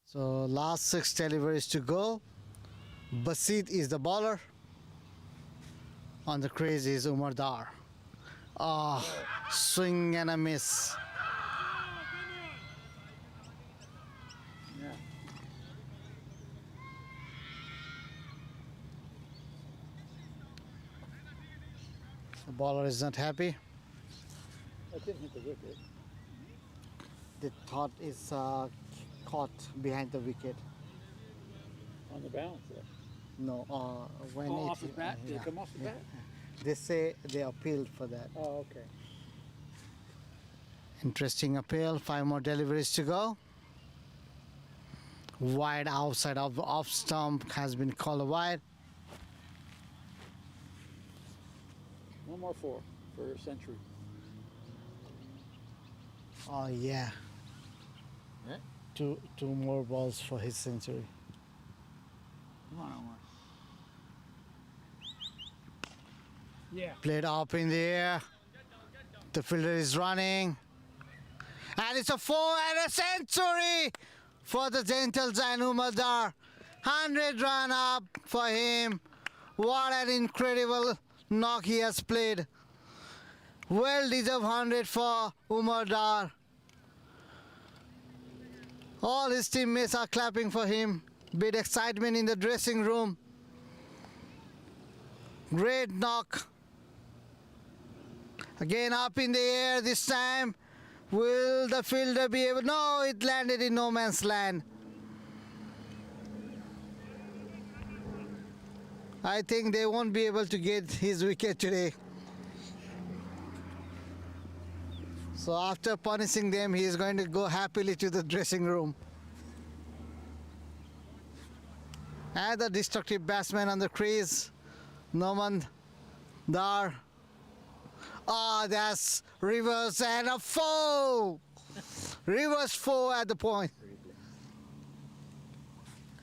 So last 6 deliveries to go. Basit is the bowler. On the crease is Umar Dar. Swing and a miss. Yeah. The bowler is not happy. That didn't hit the wicket. The thought is caught behind the wicket. On the bounce there. No, when Oh, it off his bat? Did yeah, it come off the yeah. bat? They say they appealed for that. Oh, okay. Interesting appeal. 5 more deliveries to go. Wide outside of the off stump has been called wide. One more four for a century. Oh yeah, Yeah? two more balls for his century. Come on, Omar. Yeah. Played up in the air. The fielder is running. And it's a 4 and a century for the gentle Zain Umadar. 100 run up for him. What an incredible knock he has played. Well deserved 100 for Umadar. All his teammates are clapping for him. Big excitement in the dressing room. Great knock. Again up in the air this time. Will the fielder be able? No, it landed in no man's land. I think they won't be able to get his wicket today. So after punishing them, he is going to go happily to the dressing room. And the destructive batsman on the crease, Noman Dar. Ah, that's reverse and a 4. Reverse 4 at the point.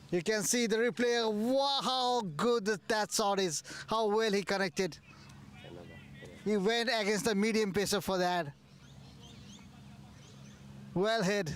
You can see the replay. Wow, how good that shot is. How well he connected. He went against the medium pacer for that. Well hit.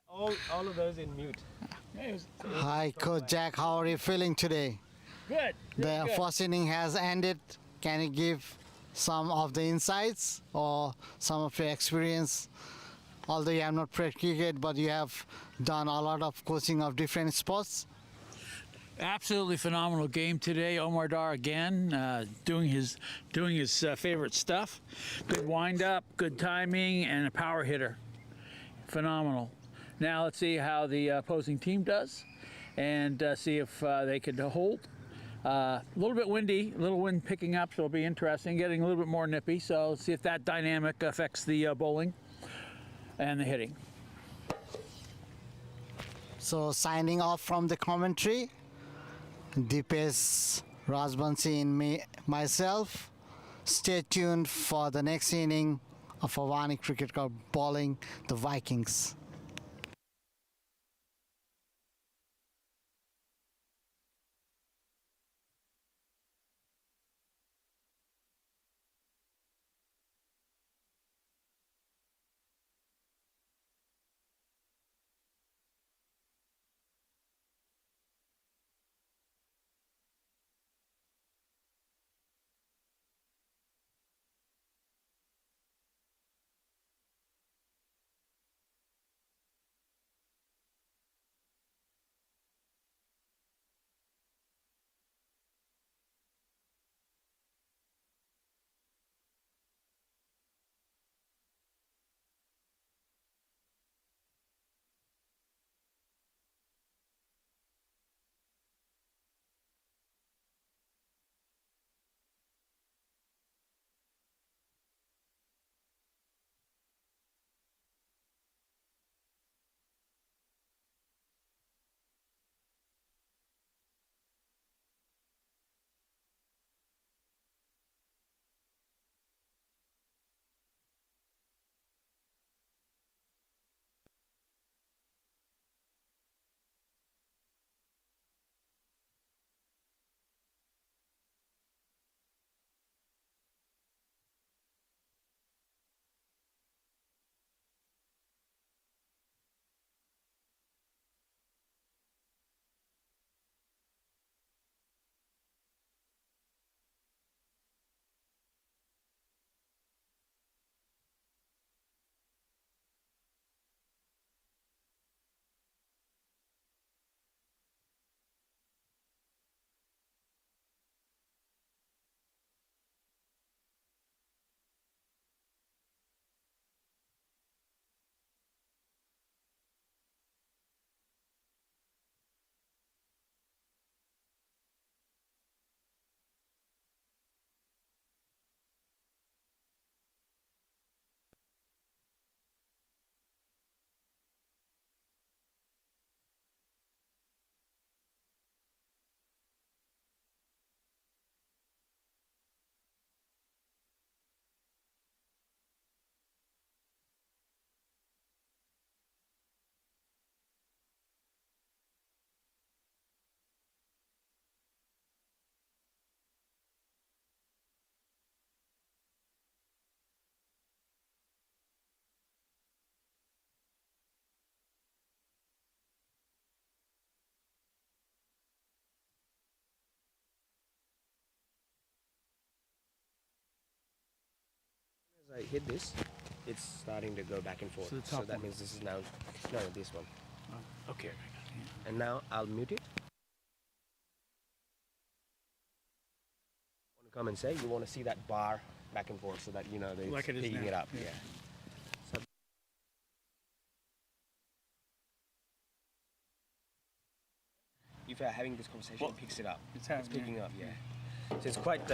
All of those in mute. Hi, Coach Jack. How are you feeling today? Good. The first inning has ended. Can you give some of the insights or some of your experience? Although you have not played cricket, but you have done a lot of coaching of different sports. Absolutely phenomenal game today. Omar Dar again doing his favorite stuff. Good wind up, good timing, and a power hitter. Phenomenal. Now let's see how the opposing team does, and see if they could hold. A little bit windy, a little wind picking up, so it'll be interesting. Getting a little bit more nippy, so let's see if that dynamic affects the bowling and the hitting. So signing off from the commentary, Deepesh, Rajbansi and myself. Stay tuned for the next inning of Avaani Cricket Club bowling the Vikings. I hit this, it's starting to go back and forth. So the top that one. means this is now, no, this one. Oh, okay. Yeah. And now I'll mute it. Want to come and say you want to see that bar back and forth so that you know that it's Like it is picking now, it up. yeah. Yeah. So if you're having this conversation, Well, it picks it up. it's It's happening, picking yeah. up. Yeah. So it's quite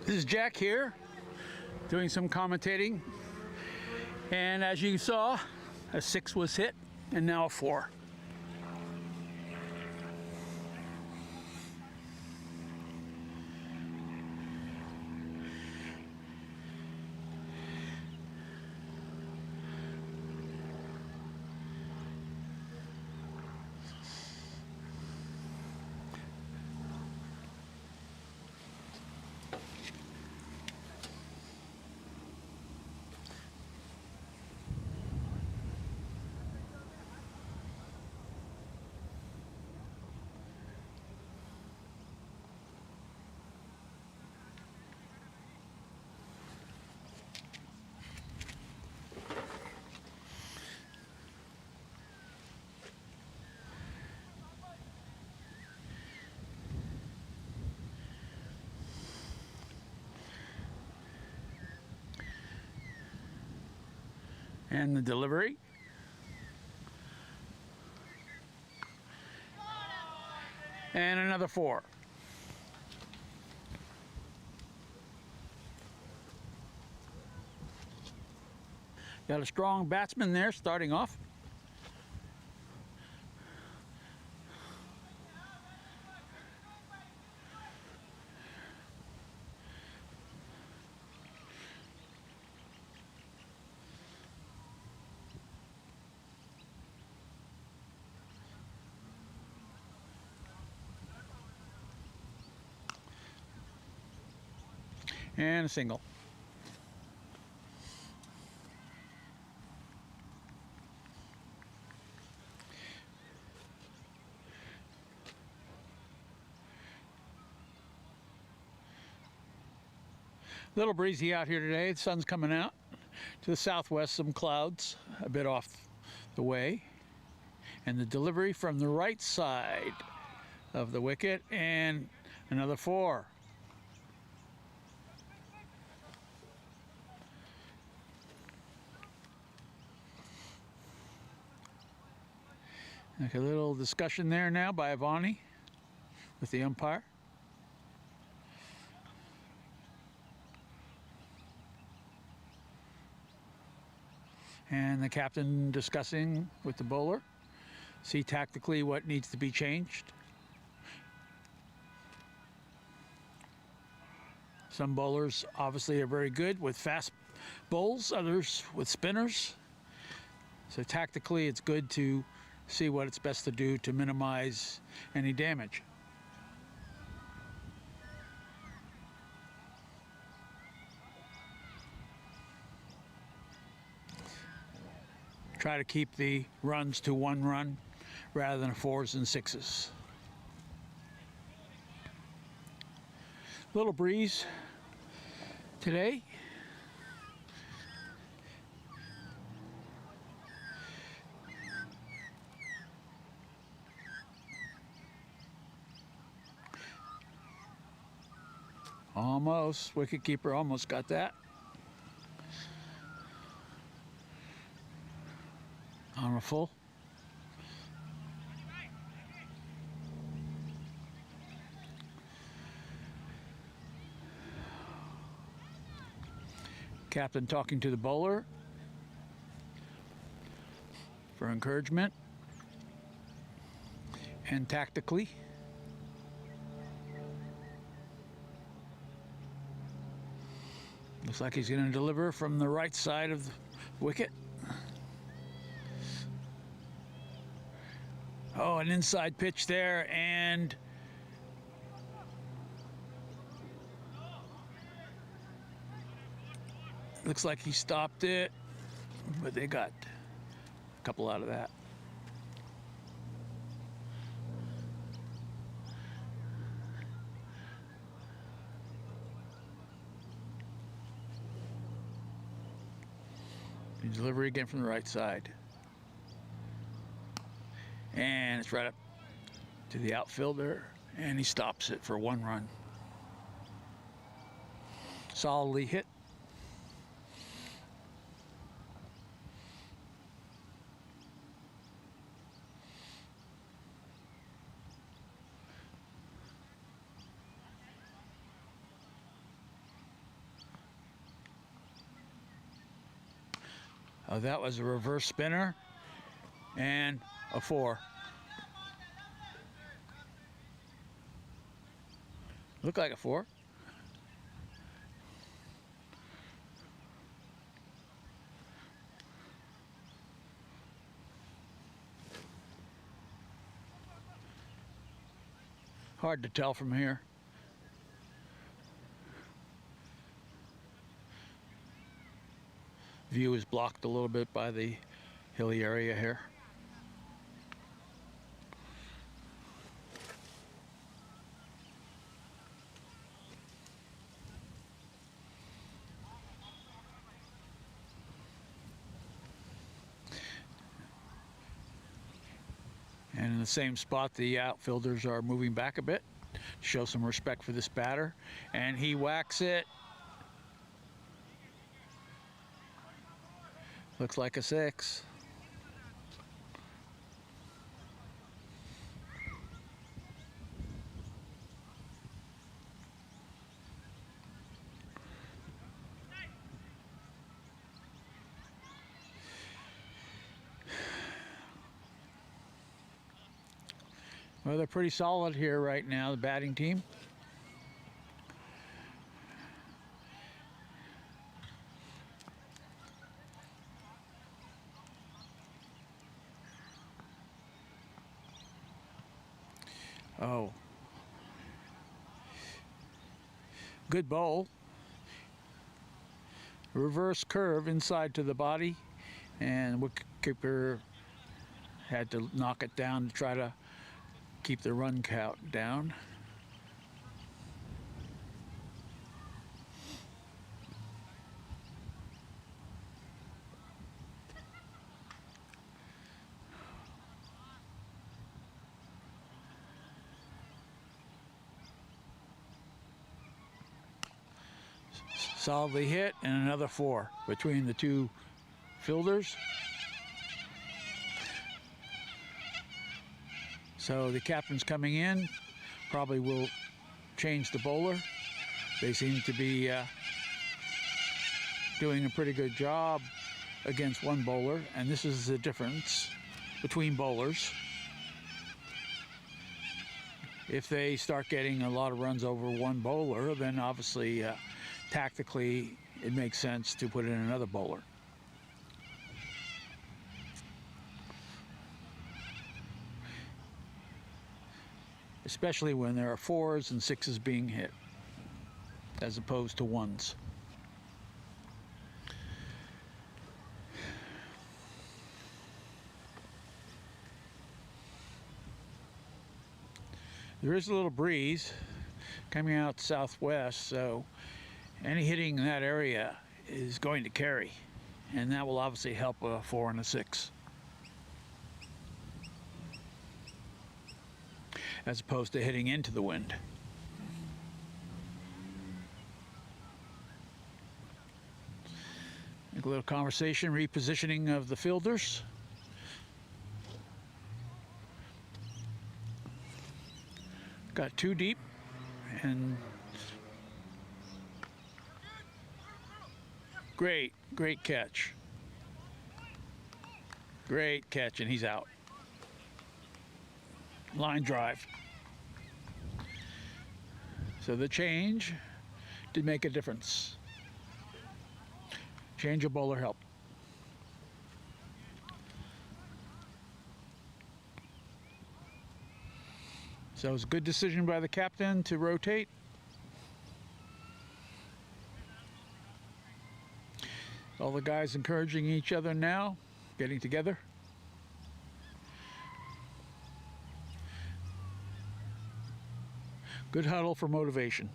This is Jack here, doing some commentating. And as you saw, a 6 was hit, and now a 4. And the delivery. And another 4. Got a strong batsman there starting off. And a single. Little breezy out here today. The sun's coming out. To the southwest, some clouds a bit off the way. And the delivery from the right side of the wicket, and another 4. Like a little discussion there now by Avaani with the umpire. And the captain discussing with the bowler. See tactically what needs to be changed. Some bowlers obviously are very good with fast bowls, others with spinners. So tactically it's good to see what it's best to do to minimize any damage. Try to keep the runs to 1 run rather than 4s and 6s. Little breeze today. Almost, wicketkeeper almost got that. On a full. Captain talking to the bowler for encouragement and tactically. Looks like he's going to deliver from the right side of the wicket. Oh, an inside pitch there, and looks like he stopped it, but they got a couple out of that. The delivery again from the right side. And it's right up to the outfielder, and he stops it for 1 run. Solidly hit. Oh, that was a reverse spinner and a 4. Looked like a 4. Hard to tell from here. View is blocked a little bit by the hilly area here. And in the same spot, the outfielders are moving back a bit to show some respect for this batter. And he whacks it. Looks like a 6. Well, they're pretty solid here right now, the batting team. Oh. Good bowl. Reverse curve inside to the body, and wicketkeeper had to knock it down to try to keep the run count down. Solidly hit, and another 4 between the two fielders. So the captain's coming in, probably will change the bowler. They seem to be doing a pretty good job against one bowler, and this is the difference between bowlers. If they start getting a lot of runs over one bowler, then obviously tactically it makes sense to put in another bowler. Especially when there are 4s and 6s being hit, as opposed to 1s. There is a little breeze coming out southwest, so any hitting in that area is going to carry, and that will obviously help a 4 and a 6. As opposed to hitting into the wind. A little conversation, repositioning of the fielders. Got 2 deep, and great catch. Great catch, and he's out. Line drive. So the change did make a difference. Change of bowler helped. So it was a good decision by the captain to rotate. All the guys encouraging each other now, getting together. Good huddle for motivation.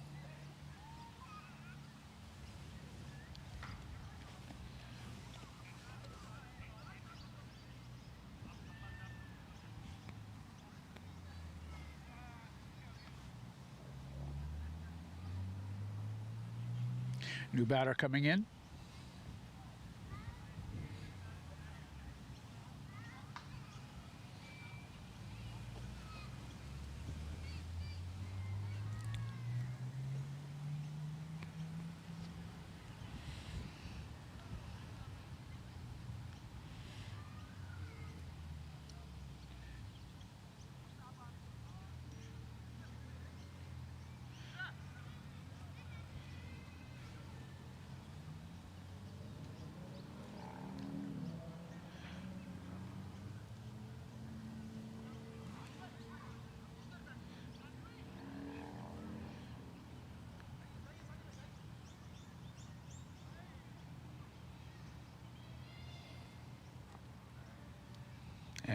New batter coming in.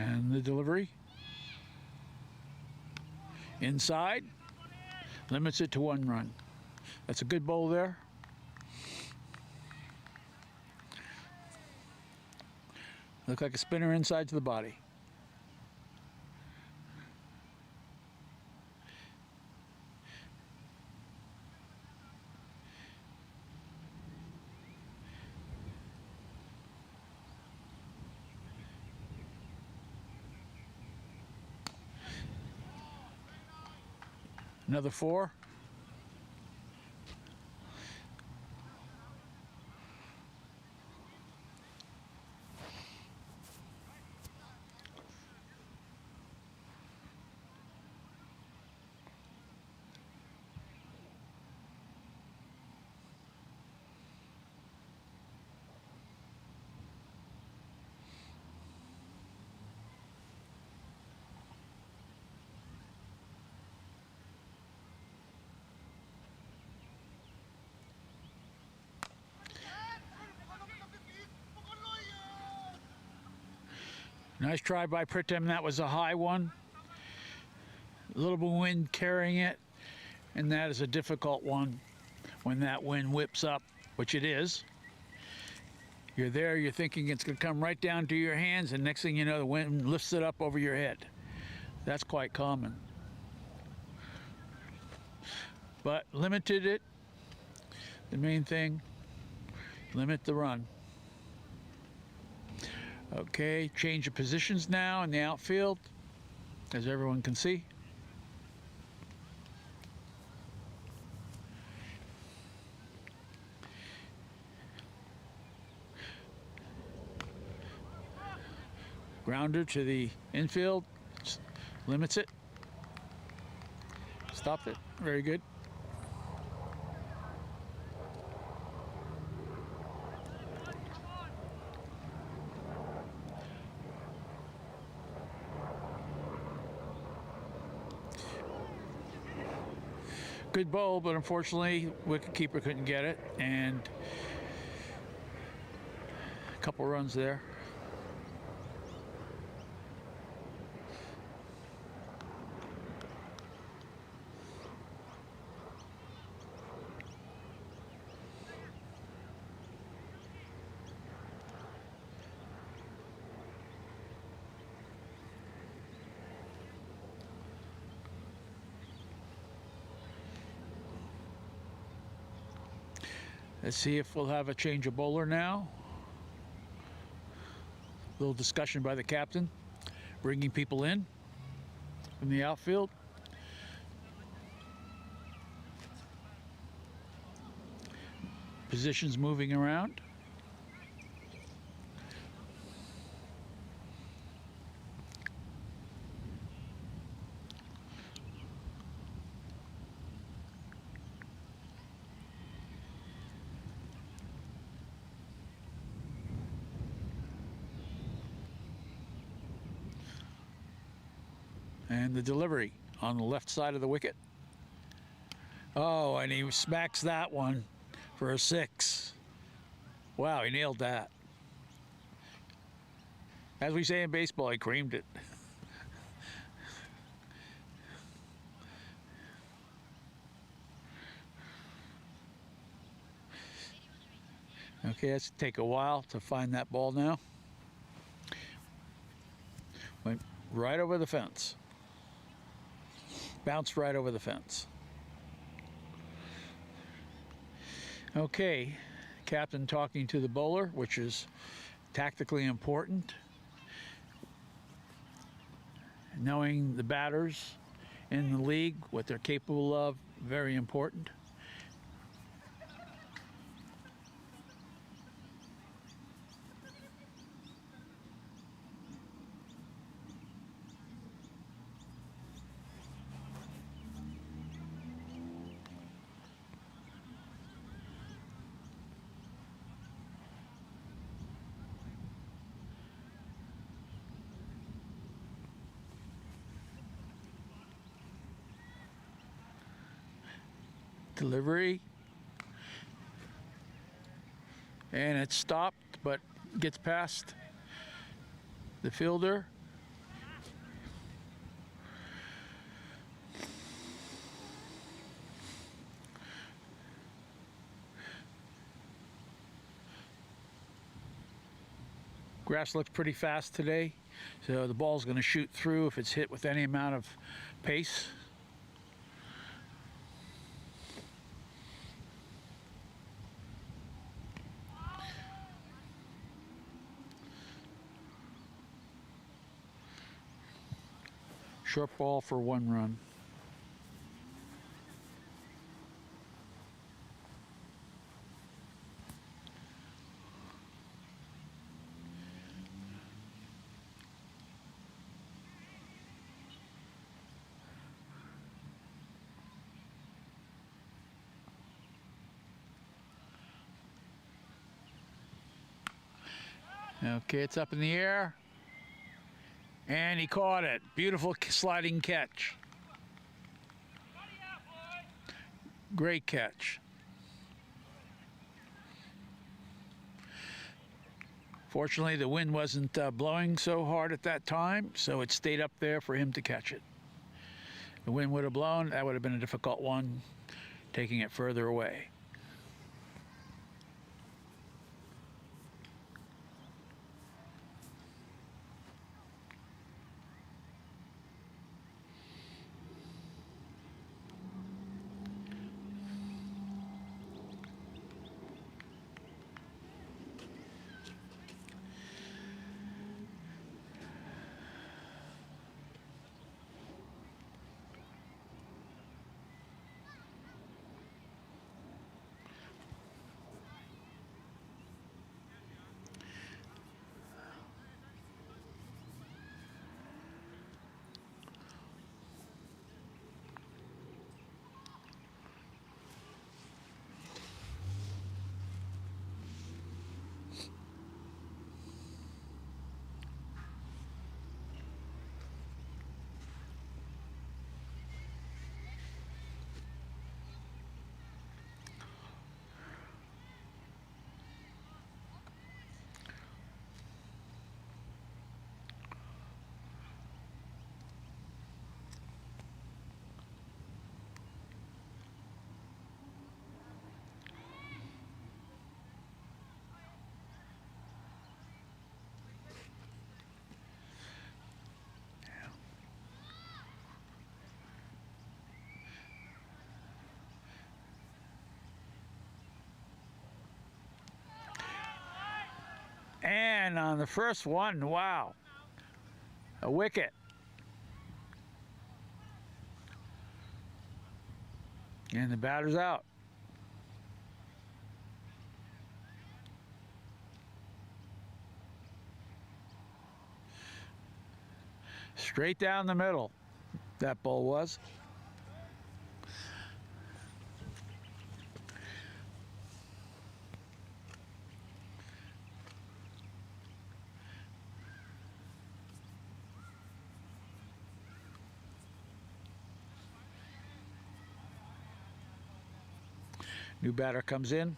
And the delivery. Inside. Limits it to 1 run. That's a good bowl there. Look like a spinner inside to the body. Another 4. Nice try by Pritam. That was a high one. A little bit of wind carrying it, and that is a difficult one when that wind whips up, which it is. You're there, you're thinking it's going to come right down to your hands, and next thing you know, the wind lifts it up over your head. That's quite common. But limited it. The main thing, limit the run. Okay, change of positions now in the outfield, as everyone can see. Grounder to the infield, limits it. Stopped it, very good. Good bowl, but unfortunately, wicketkeeper couldn't get it, and a couple runs there. Let's see if we'll have a change of bowler now. A little discussion by the captain, bringing people in from the outfield. Positions moving around. And the delivery on the left side of the wicket. Oh, and he smacks that one for a 6. Wow, he nailed that. As we say in baseball, he creamed it. Okay, it's take a while to find that ball now. Went right over the fence. Bounced right over the fence. Okay, captain talking to the bowler, which is tactically important. Knowing the batters in the league, what they're capable of, very important. Delivery, and it's stopped, but gets past the fielder, Grass looks pretty fast today, so the ball's going to shoot through if it's hit with any amount of pace. Short ball for 1 run. Okay, it's up in the air. And he caught it. Beautiful sliding catch. Great catch. Fortunately, the wind wasn't blowing so hard at that time, so it stayed up there for him to catch it. If the wind would have blown, that would have been a difficult one, taking it further away. And on the first one, wow, a wicket. And the batter's out. Straight down the middle, that ball was. New batter comes in.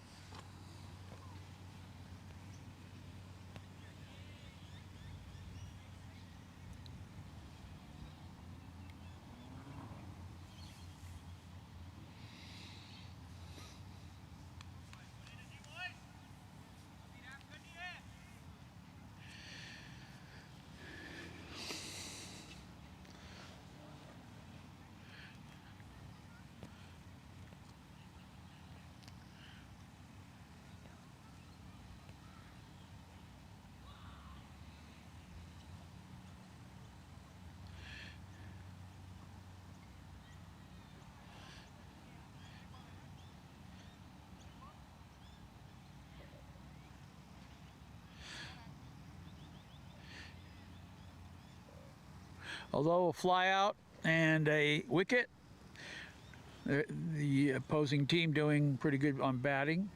Although a fly out and a wicket, the opposing team doing pretty good on batting.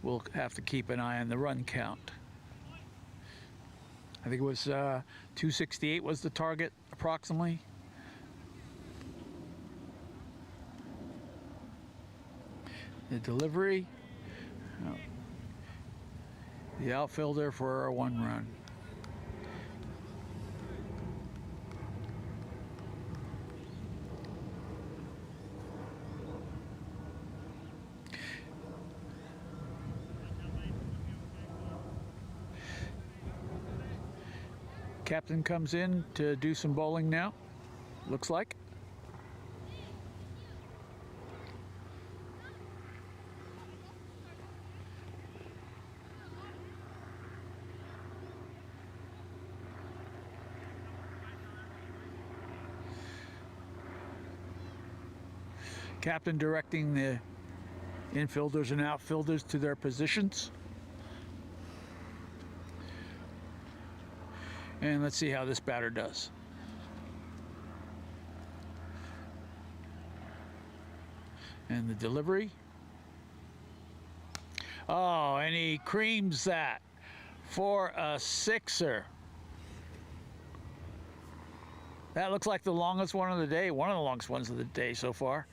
We'll have to keep an eye on the run count. I think it was 268 was the target approximately. The delivery, the outfielder for a 1 run. Captain comes in to do some bowling now, looks like. Captain directing the infielders and outfielders to their positions. And let's see how this batter does. And the delivery. Oh, and he creams that for a sixer. That looks like the longest one of the day, one of the longest ones of the day so far.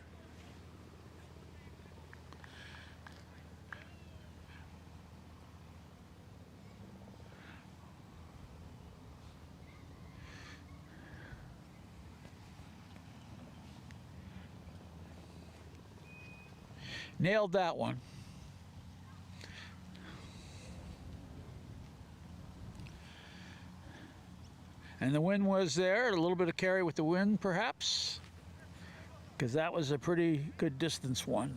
Nailed that one. And the wind was there, a little bit of carry with the wind perhaps, because that was a pretty good distance one.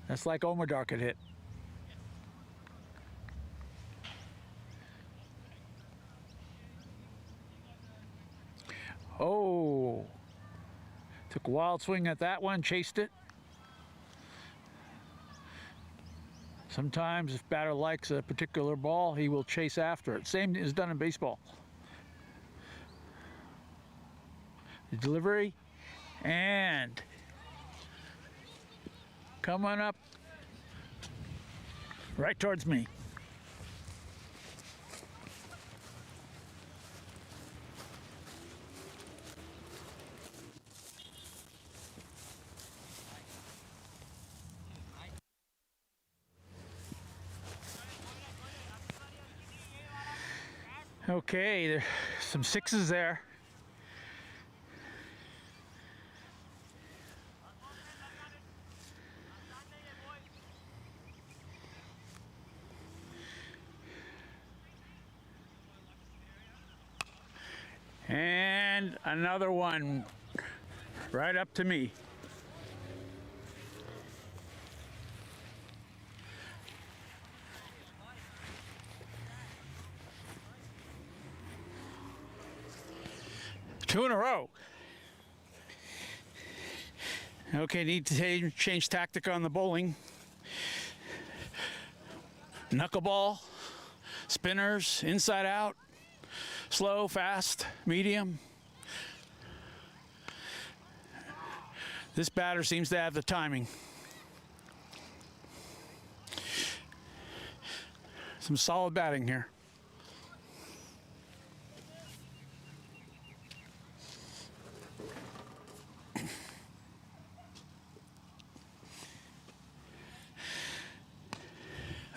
That's like Omar could hit. Oh, took a wild swing at that one, chased it. Sometimes if batter likes a particular ball, he will chase after it. Same is done in baseball. The delivery, and coming up right towards me. Okay, there's some sixes there. And another one right up to me. Two in a row. Okay, need to change tactic on the bowling. Knuckleball, spinners, inside out, slow, fast, medium. This batter seems to have the timing. Some solid batting here.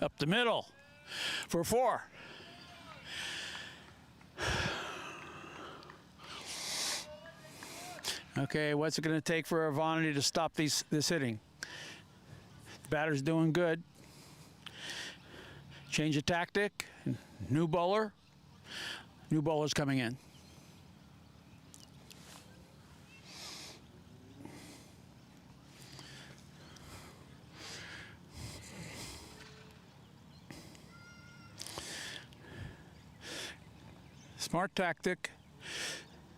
Up the middle for 4. Okay, what's it going to take for Avaani to stop this hitting? The batter's doing good. Change of tactic. New bowler. New bowler's coming in. Smart tactic.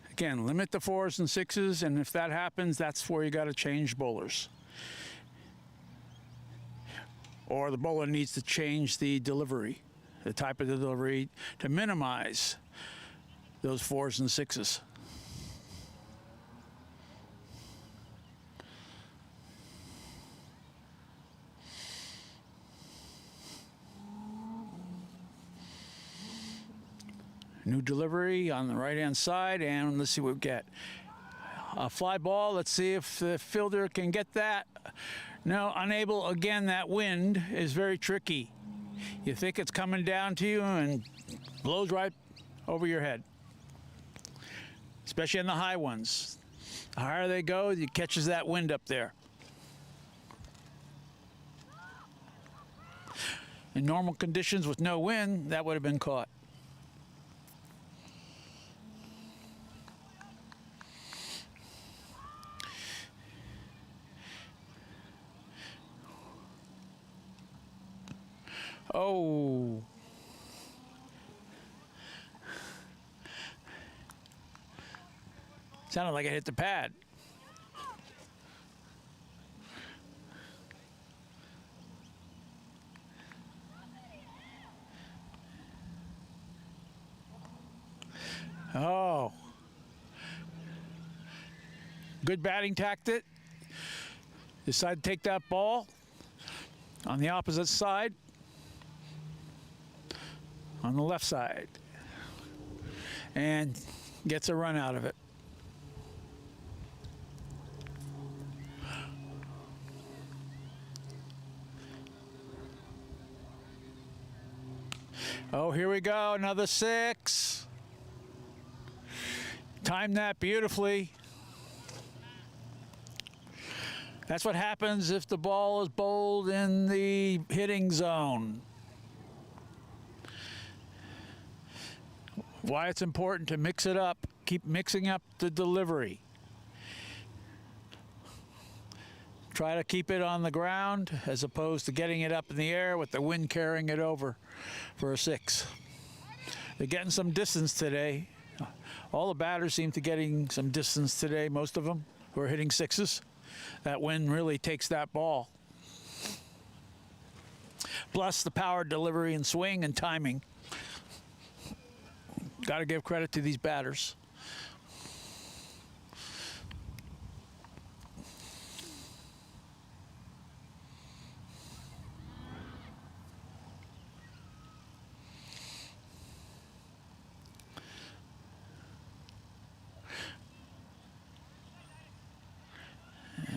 Again, limit the 4s and 6s, and if that happens, that's where you got to change bowlers. Or the bowler needs to change the delivery, the type of the delivery, to minimize those 4s and 6s. New delivery on the right-hand side, and let's see what we get. A fly ball. Let's see if the fielder can get that. No, unable. Again, that wind is very tricky. You think it's coming down to you and blows right over your head, especially in the high ones. The higher they go, it catches that wind up there. In normal conditions with no wind, that would have been caught. Oh. Sounded like it hit the pad. Oh. Good batting tactic. Decide to take that ball on the opposite side, on the left side, and gets a run out of it. Oh, here we go, another 6. Timed that beautifully. That's what happens if the ball is bowled in the hitting zone. Why it's important to mix it up, keep mixing up the delivery. Try to keep it on the ground as opposed to getting it up in the air with the wind carrying it over for a 6. They're getting some distance today. All the batters seem to getting some distance today, most of them who are hitting 6s. That wind really takes that ball. Plus the power, delivery, and swing and timing. Got to give credit to these batters.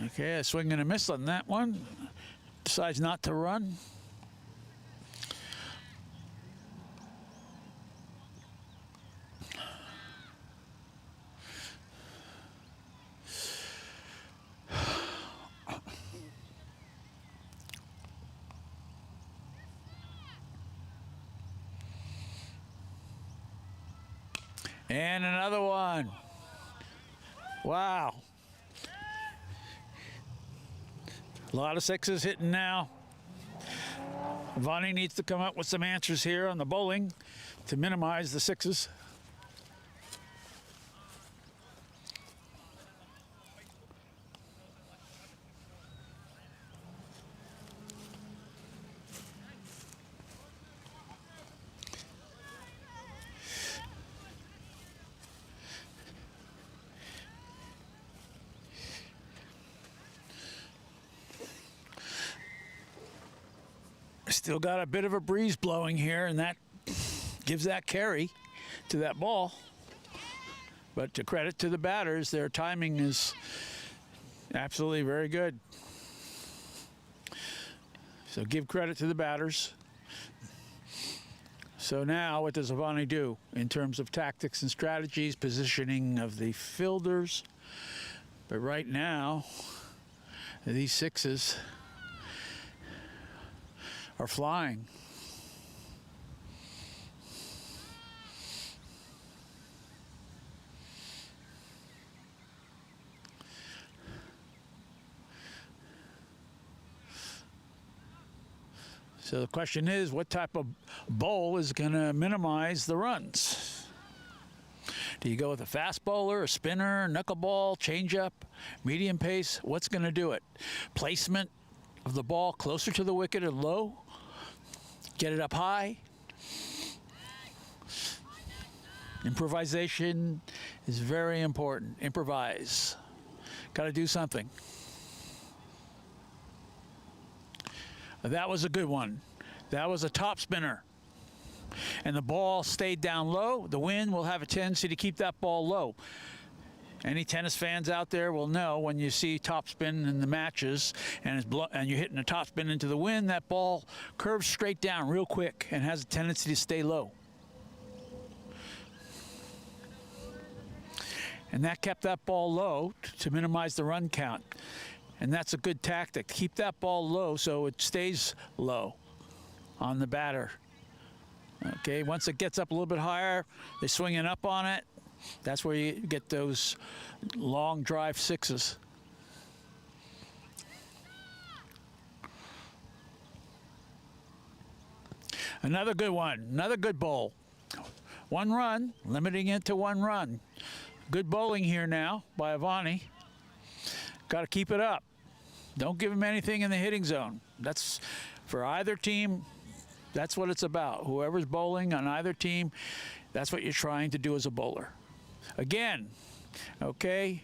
Okay, a swing and a miss on that one. Decides not to run. And another one. Wow. A lot of 6s hitting now. Avaani needs to come up with some answers here on the bowling to minimize the 6s. Still got a bit of a breeze blowing here, and that gives that carry to that ball. But to credit to the batters, their timing is absolutely very good. So give credit to the batters. So now what does Avaani do in terms of tactics and strategies, positioning of the fielders? But right now, these 6s are flying. So the question is, what type of bowl is going to minimize the runs? Do you go with a fast bowler, a spinner, knuckleball, changeup, medium pace? What's going to do it? Placement of the ball closer to the wicket and low? Get it up high? Improvisation is very important. Improvise. Got to do something. That was a good one. That was a top spinner. And the ball stayed down low. The wind will have a tendency to keep that ball low. Any tennis fans out there will know when you see topspin in the matches and you're hitting a topspin into the wind, that ball curves straight down real quick and has a tendency to stay low. And that kept that ball low to minimize the run count. And that's a good tactic. Keep that ball low so it stays low. on the batter. Okay, once it gets up a little bit higher, they're swinging up on it. That's where you get those long drive sixes. Another good one, another good bowl. 1 run, limiting it to 1 run. Good bowling here now by Avaani. Got to keep it up. Don't give him anything in the hitting zone. That's for either team. That's what it's about. Whoever's bowling on either team, that's what you're trying to do as a bowler. Again, okay.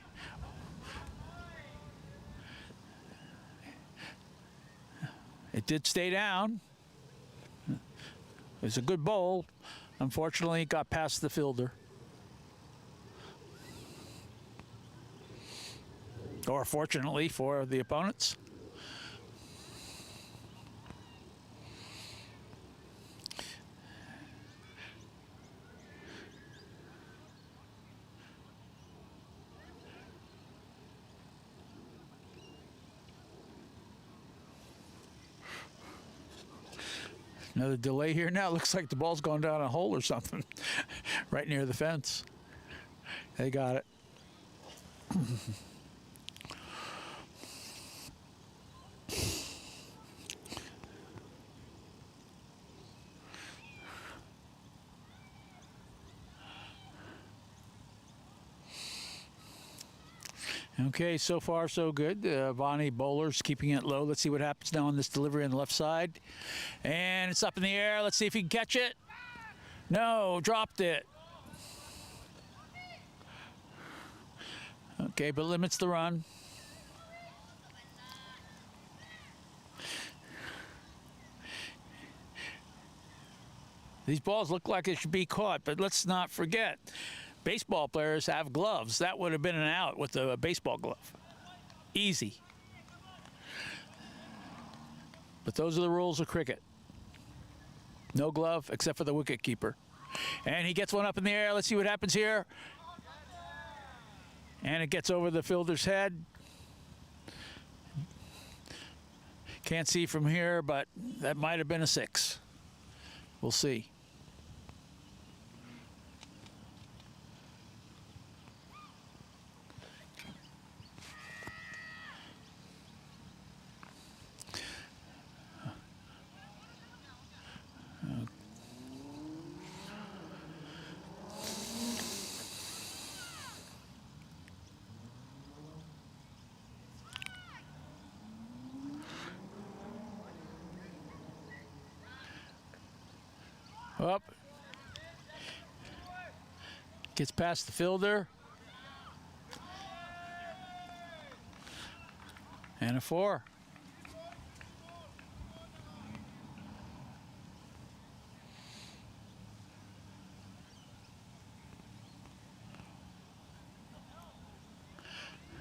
It did stay down. It was a good bowl. Unfortunately, it got past the fielder. Or fortunately for the opponents. Another delay here now. Looks like the ball's going down a hole or something right near the fence. They got it. Okay, so far so good. Avaani bowlers keeping it low. Let's see what happens now on this delivery on the left side. And it's up in the air. Let's see if he can catch it. No, dropped it. Okay, but limits the run. These balls look like they should be caught, but let's not forget, baseball players have gloves. That would have been an out with a baseball glove. Easy. But those are the rules of cricket. No glove except for the wicket keeper. And he gets one up in the air. Let's see what happens here. And it gets over the fielder's head. Can't see from here, but that might have been a 6. We'll see. Up. Gets past the fielder. And a 4.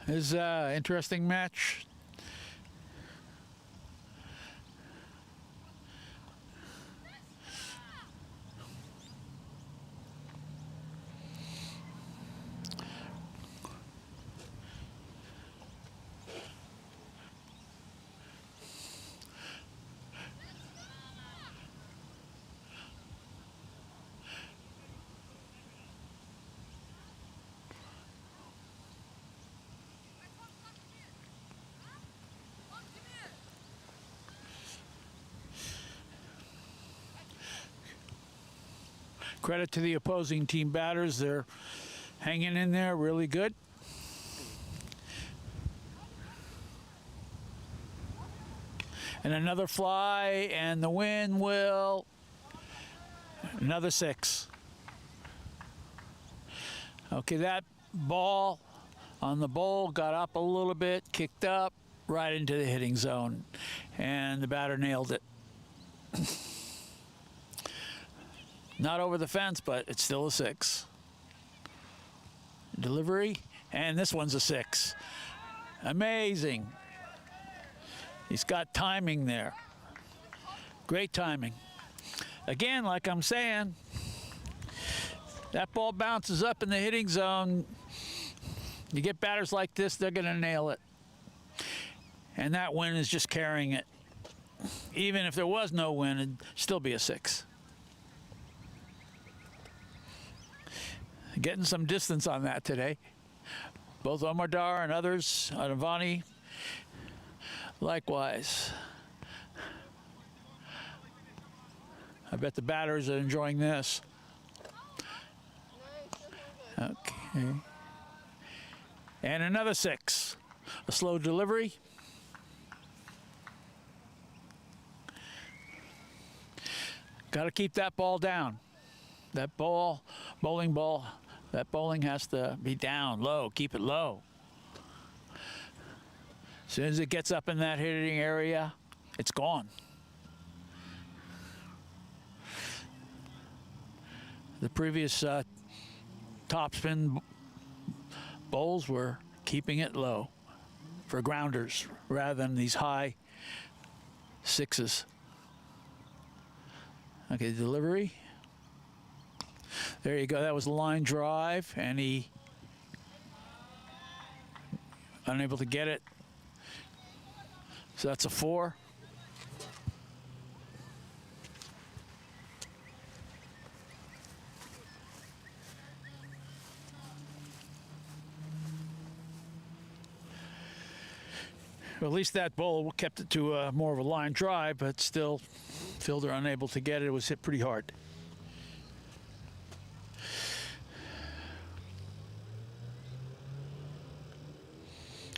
This is an interesting match. Credit to the opposing team batters. They're hanging in there really good. And another fly, and the wind will. Another 6. Okay, that ball on the bowl got up a little bit, kicked up right into the hitting zone, and the batter nailed it. Not over the fence, but it's still a 6. Delivery, and this one's a 6. Amazing. He's got timing there. Great timing. Again, like I'm saying, that ball bounces up in the hitting zone. You get batters like this, they're going to nail it. And that wind is just carrying it. even if there was no wind, it'd still be a 6. Getting some distance on that today. Both Omar Dar and others at Avaani, likewise. I bet the batters are enjoying this. Okay. And another 6. A slow delivery. Got to keep that ball down. That bowling ball, that bowling has to be down, low. Keep it low. As soon as it gets up in that hitting area, it's gone. The previous topspin bowls were keeping it low for grounders rather than these high 6s. Okay, delivery. There you go. That was a line drive, and he unable to get it. So that's a 4. Well, at least that ball kept it to more of a line drive, but still, fielder unable to get it. It was hit pretty hard.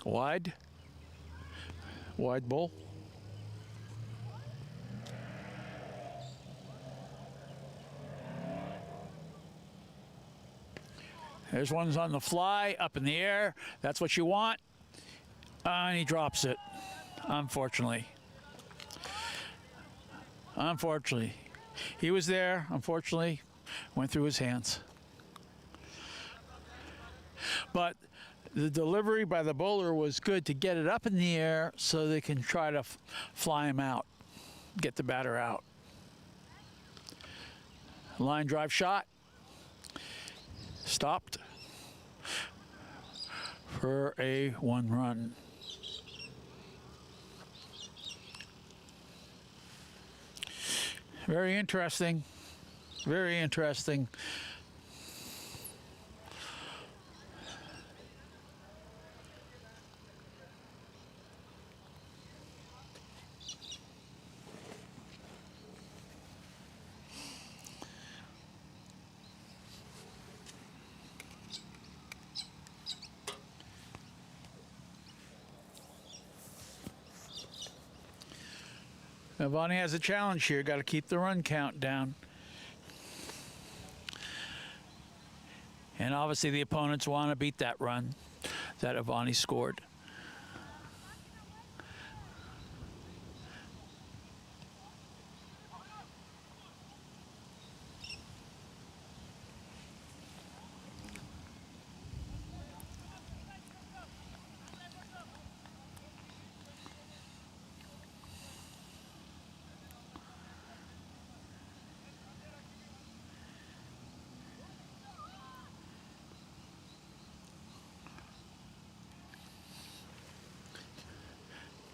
Wide ball. There's one's on the fly, up in the air. That's what you want. And he drops it, unfortunately. Unfortunately. He was there, unfortunately, went through his hands. But the delivery by the bowler was good to get it up in the air so they can try to fly him out, get the batter out. Line drive shot. Stopped for a 1 run. Very interesting. Very interesting. Avaani has a challenge here. Got to keep the run count down. And obviously the opponents want to beat that run that Avaani scored.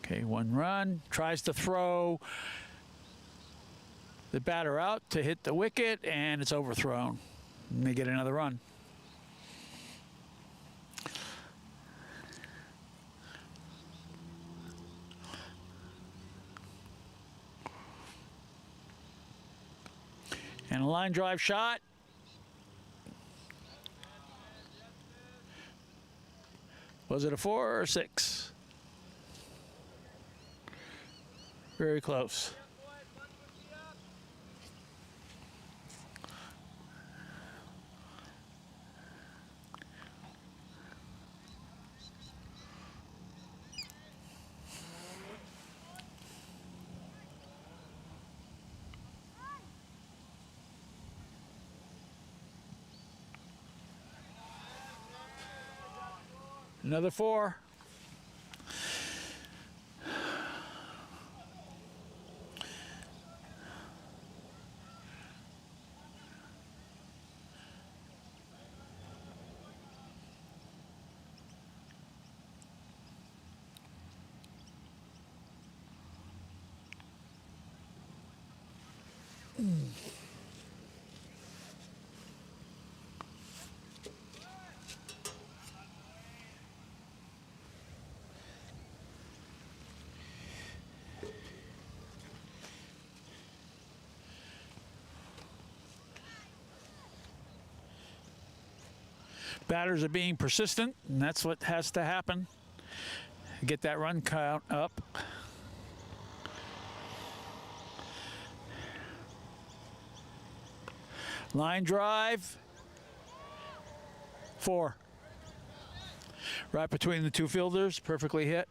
Okay, 1 run, tries to throw the batter out to hit the wicket, and it's overthrown. And they get another run. And a line drive shot. Was it a 4 or a 6? Very close. Another 4. Batters are being persistent, and that's what has to happen. Get that run count up. Line drive. 4. Right between the two fielders, perfectly hit.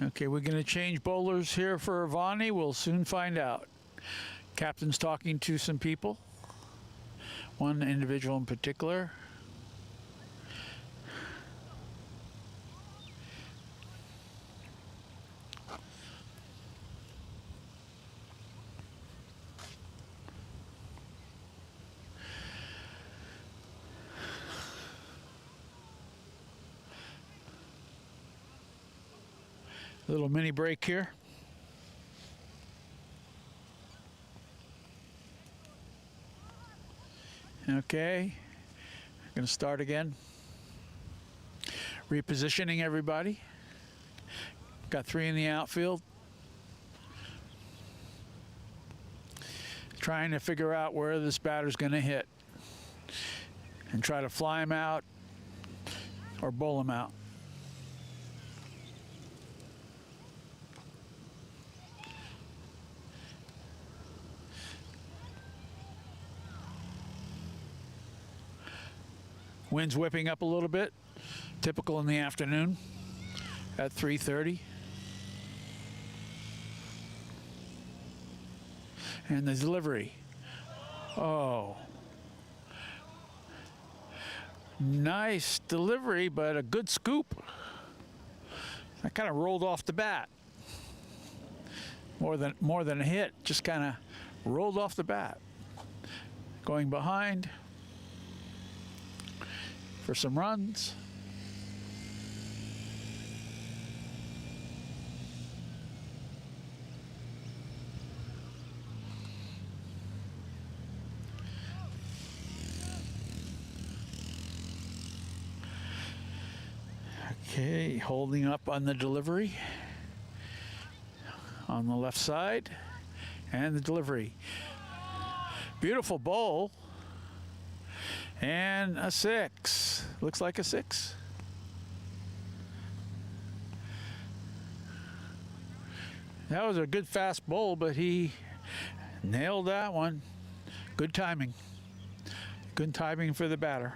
Okay, we're going to change bowlers here for Avaani. We'll soon find out. Captain's talking to some people. One individual in particular. Little mini break here. Okay, going to start again. Repositioning everybody. Got 3 in the outfield. Trying to figure out where this batter's going to hit and try to fly him out or bowl him out. Wind's whipping up a little bit, typical in the afternoon at 3:30. And the delivery. Oh. Nice delivery, but a good scoop. That kind of rolled off the bat. More than a hit, just kind of rolled off the bat. Going behind for some runs. Okay, holding up on the delivery on the left side and the delivery. Beautiful bowl. And a 6. Looks like a 6. That was a good fast bowl, but he nailed that one. Good timing. Good timing for the batter.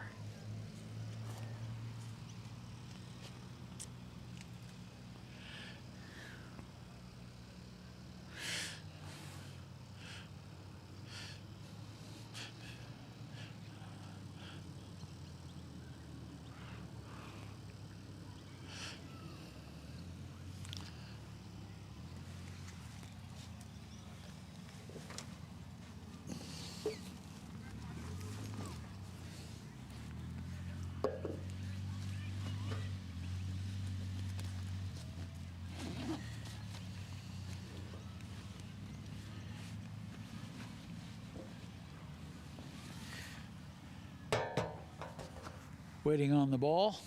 Waiting on the ball.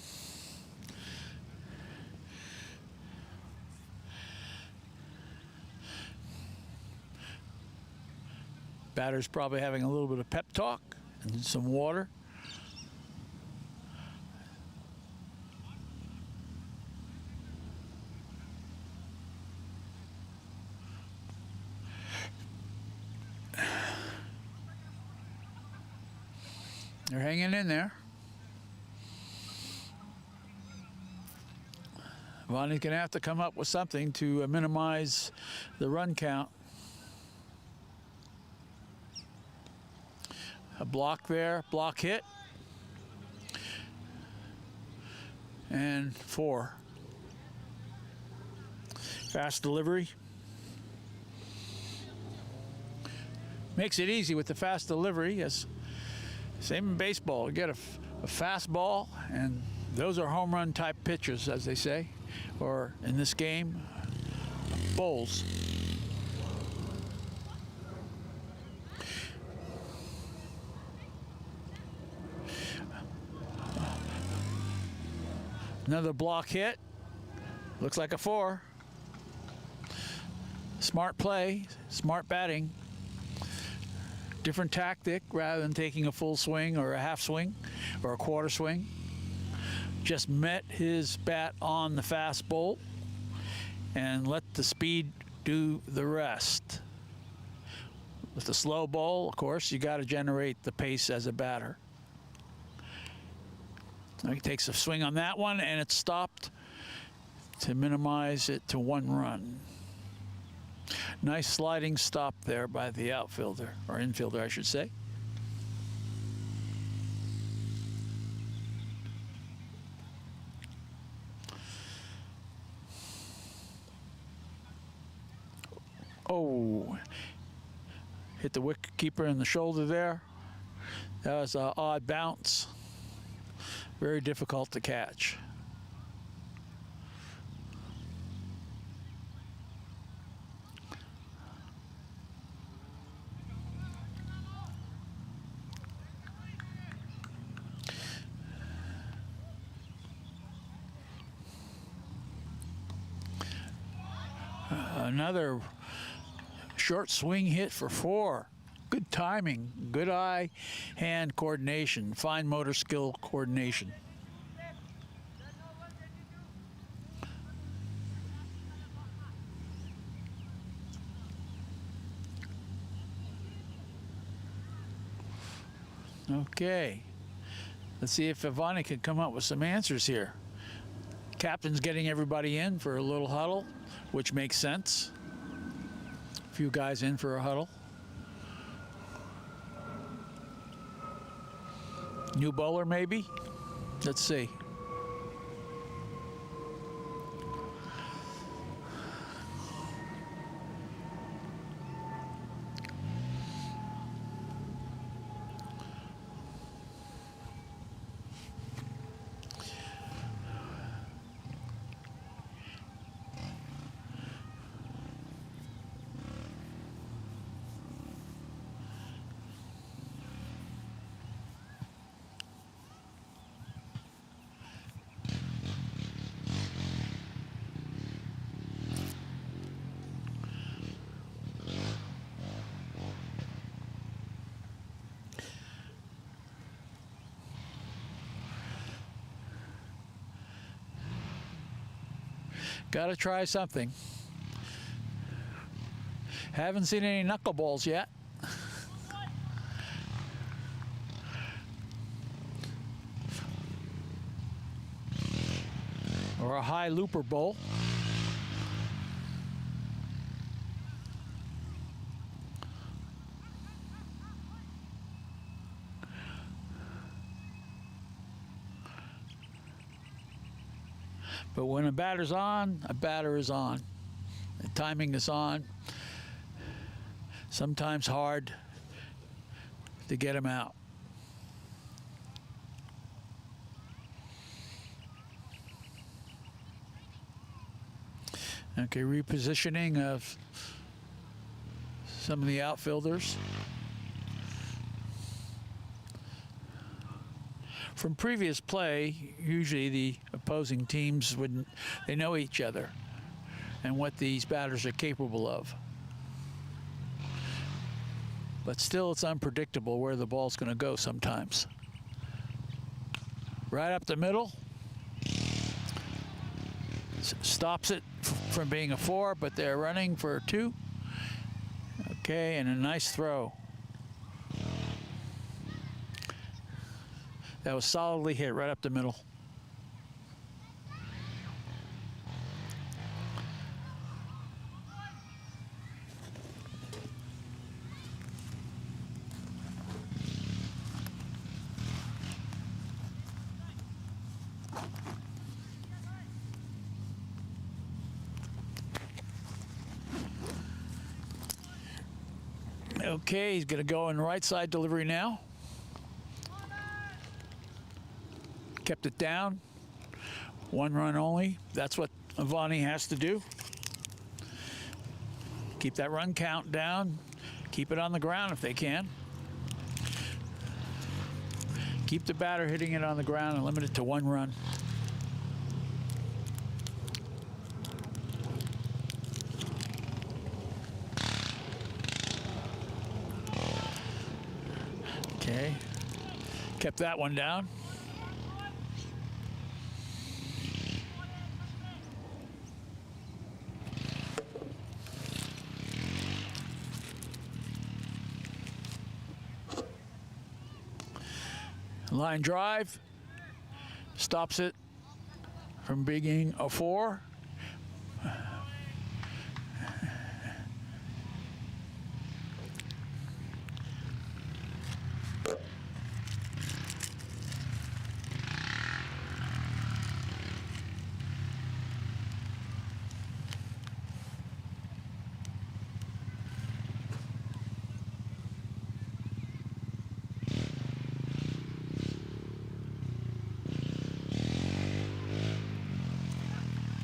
Batter's probably having a little bit of pep talk and some water. They're hanging in there. Avaani's going to have to come up with something to minimize the run count. A block there, block hit. And 4. Fast delivery. Makes it easy with the fast delivery. Yes. Same in baseball. You get a fast ball, and those are home run type pitches, as they say. Or in this game, bowls. Another block hit. Looks like a 4. Smart play, smart batting. Different tactic rather than taking a full swing or a half swing or a quarter swing. Just met his bat on the fast bolt and let the speed do the rest. With the slow ball, of course, you got to generate the pace as a batter. So he takes a swing on that one, and it's stopped to minimize it to 1 run. Nice sliding stop there by the outfielder, or infielder, I should say. Oh, hit the wicketkeeper in the shoulder there. That was an odd bounce. Very difficult to catch. Another short swing hit for 4. Good timing, good eye-hand coordination, fine motor skill coordination. Okay, let's see if Avaani can come up with some answers here. Captain's getting everybody in for a little huddle, which makes sense. A few guys in for a huddle. New bowler, maybe? Let's see. Got to try something. Haven't seen any knuckleballs yet. Or a high looper bowl. But when a batter's on, a batter is on. The timing is on. Sometimes hard to get him out. Okay, repositioning of some of the outfielders. From previous play, usually the opposing teams they know each other and what these batters are capable of. But still, it's unpredictable where the ball's going to go sometimes. Right up the middle. Stops it from being a 4, but they're running for 2. Okay, and a nice throw. That was solidly hit right up the middle. Okay, he's going to go in right side delivery now. Kept it down. 1 run only. That's what Avaani has to do. Keep that run count down. Keep it on the ground if they can. Keep the batter hitting it on the ground and limit it to 1 run. Okay. Kept that one down. Line drive. Stops it from being a 4.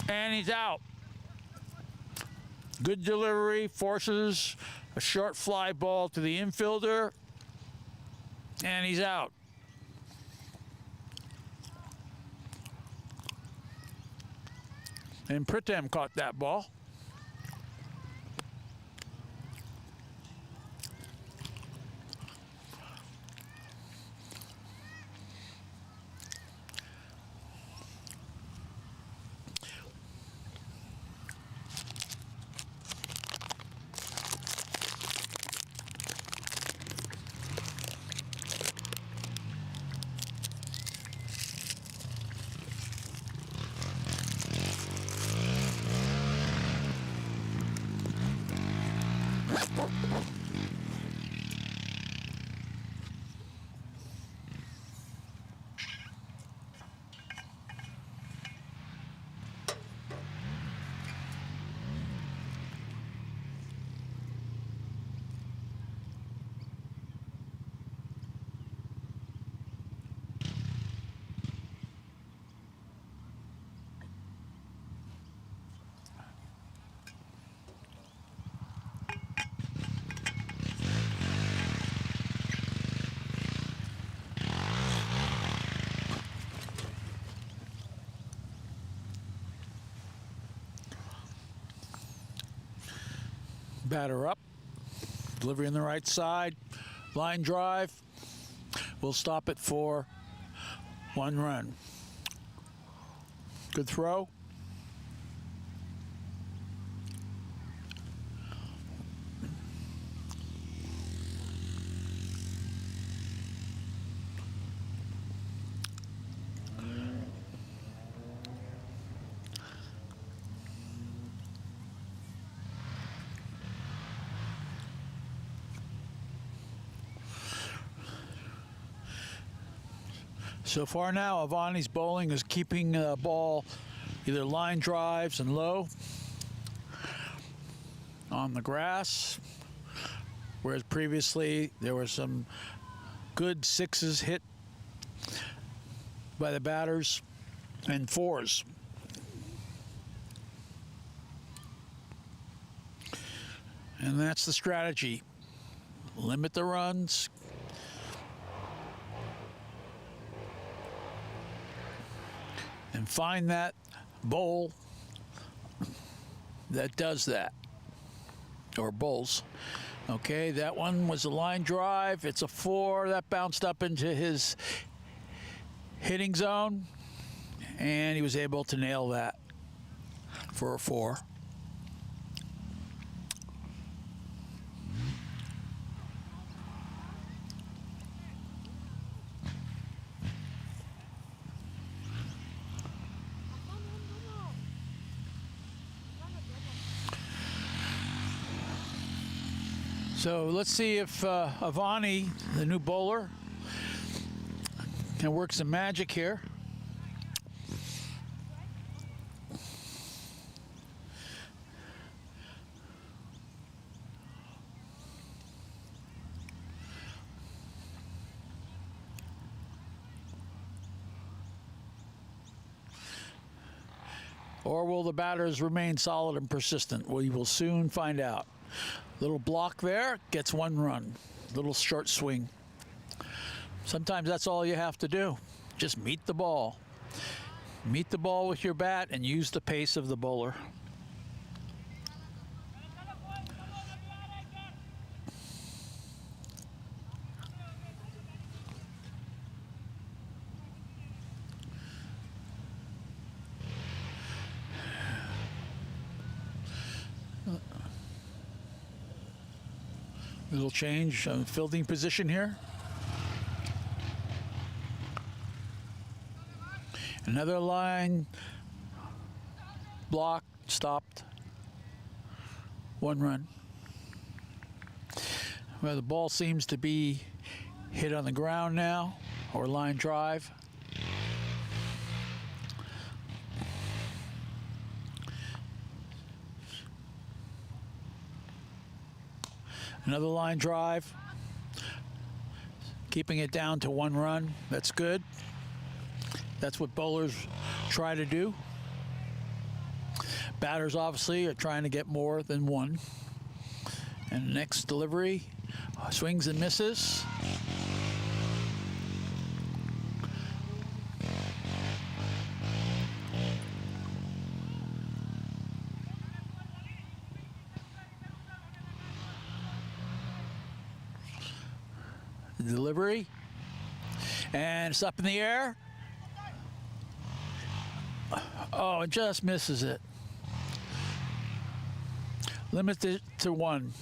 And he's out. Good delivery, forces a short fly ball to the infielder, and he's out. And Pritam caught that ball. Batter up. Delivery on the right side. Line drive. We'll stop it for 1 run. Good throw. So far now, Avaani's bowling is keeping the ball either line drives and low on the grass, whereas previously there were some good 6s hit by the batters and 4s. And that's the strategy. Limit the runs. And find that bowl that does that, or bowls. Okay, that one was a line drive. It's a 4. That bounced up into his hitting zone, and he was able to nail that for a 4. So let's see if Avaani, the new bowler, can work some magic here. Or will the batters remain solid and persistent? We will soon find out. Little block there, gets 1 run. Little short swing. Sometimes that's all you have to do. Just meet the ball. Meet the ball with your bat and use the pace of the bowler. Little change of fielding position here. Another line, blocked, stopped, 1 run. Well, the ball seems to be hit on the ground now, or line drive. Another line drive, keeping it down to 1 run. That's good. That's what bowlers try to do. Batters obviously are trying to get more than 1. And the next delivery, swings and misses. Delivery, and it's up in the air. Oh, it just misses it. Limited to 1.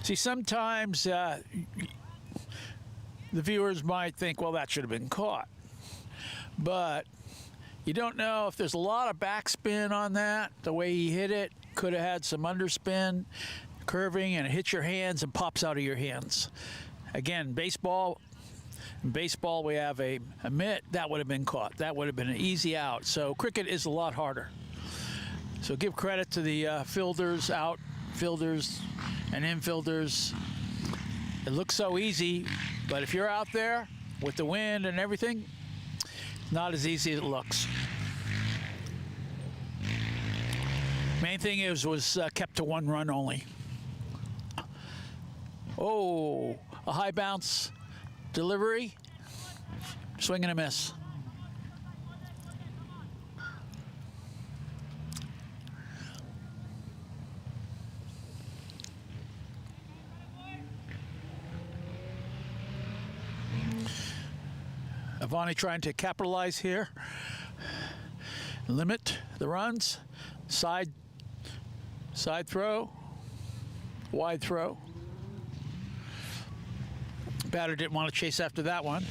See, sometimes the viewers might think, well, that should have been caught. But you don't know if there's a lot of backspin on that. The way he hit it could have had some underspin, curving, and it hits your hands and pops out of your hands. Again, baseball. In baseball, we have a mitt. That would have been caught. That would have been an easy out. So cricket is a lot harder. So give credit to the fielders, outfielders, and infielders. It looks so easy, but if you're out there with the wind and everything, not as easy as it looks. Main thing was kept to 1 run only. Oh, a high bounce delivery, swing and a miss. Avaani trying to capitalize here. Limit the runs. Side throw. Wide throw. Batter didn't want to chase after that one.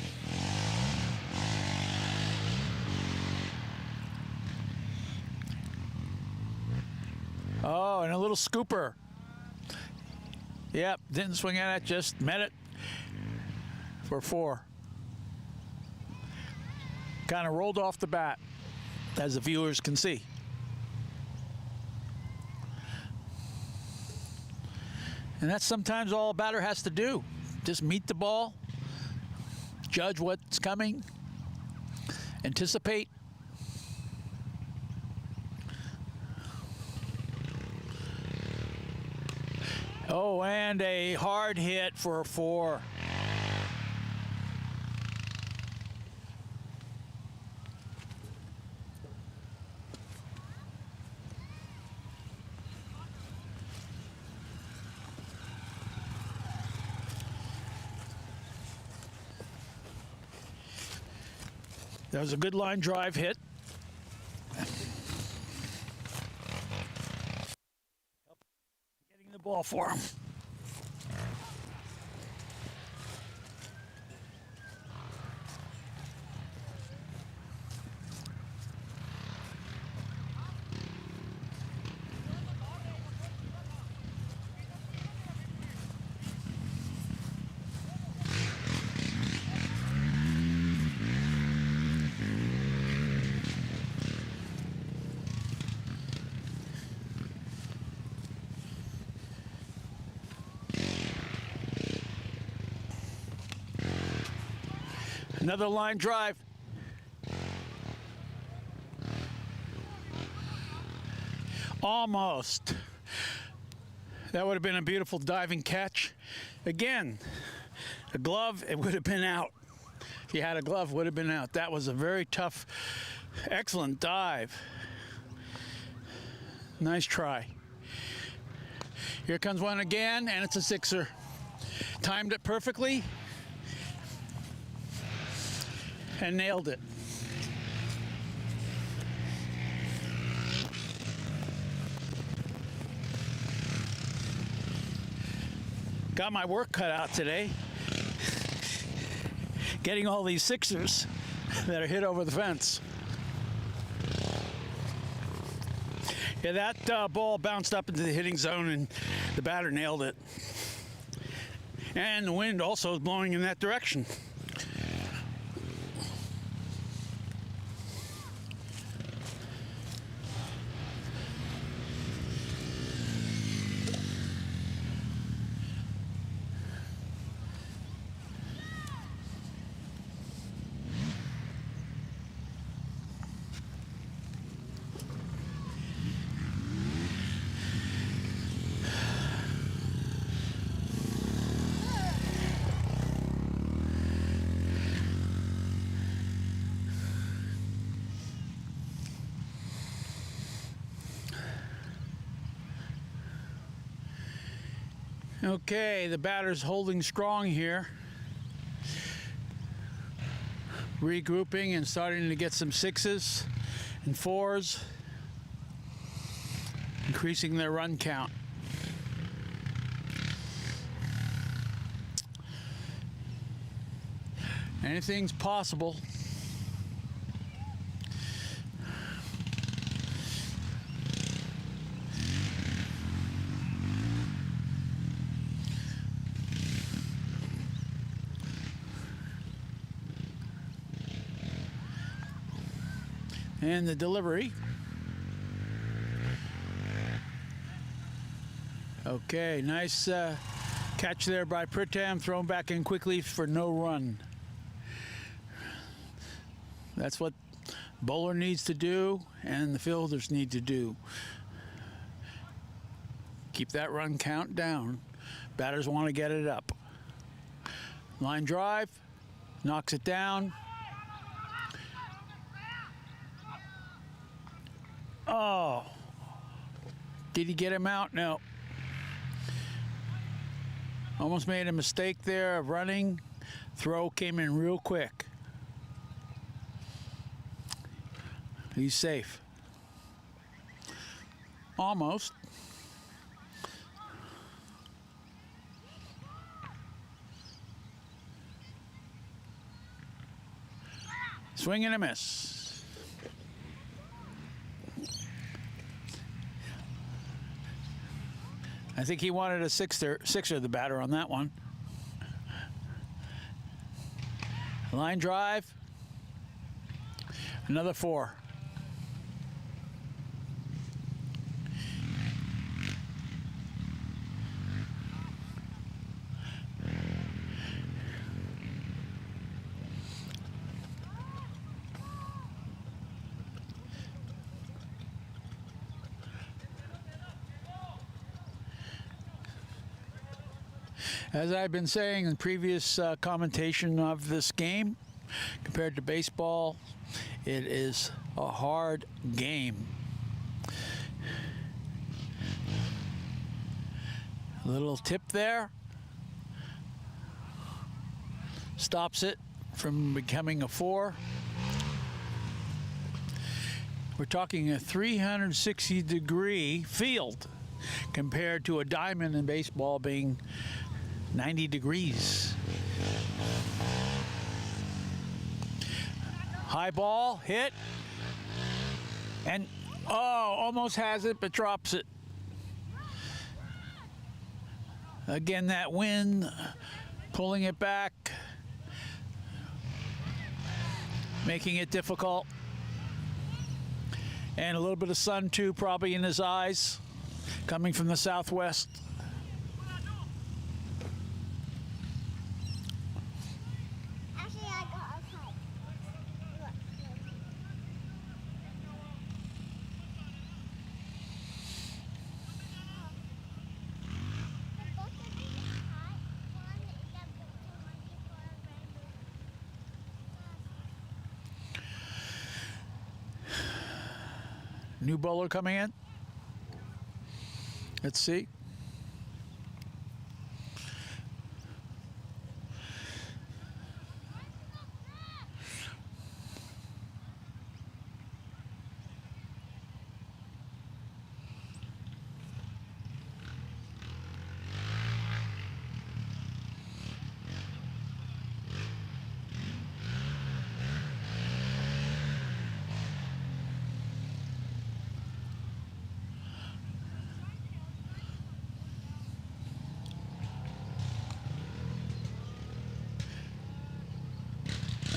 Oh, and a little scooper. Yep, didn't swing at it, just met it for 4. Kind of rolled off the bat, as the viewers can see. And that's sometimes all a batter has to do. Just meet the ball, judge what's coming, anticipate. Oh, and a hard hit for a 4. That was a good line drive hit. Getting the ball for him. Another line drive. Almost. That would have been a beautiful diving catch. Again, a glove, it would have been out. If you had a glove, it would have been out. That was a very tough, excellent dive. Nice try. Here comes one again, and it's a sixer. Timed it perfectly and nailed it. Got my work cut out today. Getting all these sixers that are hit over the fence. Yeah, that ball bounced up into the hitting zone and the batter nailed it. And the wind also is blowing in that direction. Okay, the batter's holding strong here. Regrouping and starting to get some sixes and fours, increasing their run count. Anything's possible. And the delivery. Okay, nice catch there by Pritam, thrown back in quickly for no run. That's what bowler needs to do and the fielders need to do. Keep that run count down. Batters want to get it up. Line drive, knocks it down. Oh, did he get him out? No. Almost made a mistake there of running. Throw came in real quick. He's safe. Almost. Swing and a miss. I think he wanted a sixer, the batter, on that one. Line drive. Another four. As I've been saying in previous commentation of this game, compared to baseball, it is a hard game. A little tip there. Stops it from becoming a four. We're talking a 360-degree field compared to a diamond in baseball being 90 degrees. High ball, hit, and almost has it, but drops it. Again, that wind pulling it back, making it difficult. And a little bit of sun too, probably in his eyes, coming from the southwest. Actually, I got a New bowler coming in. Let's see.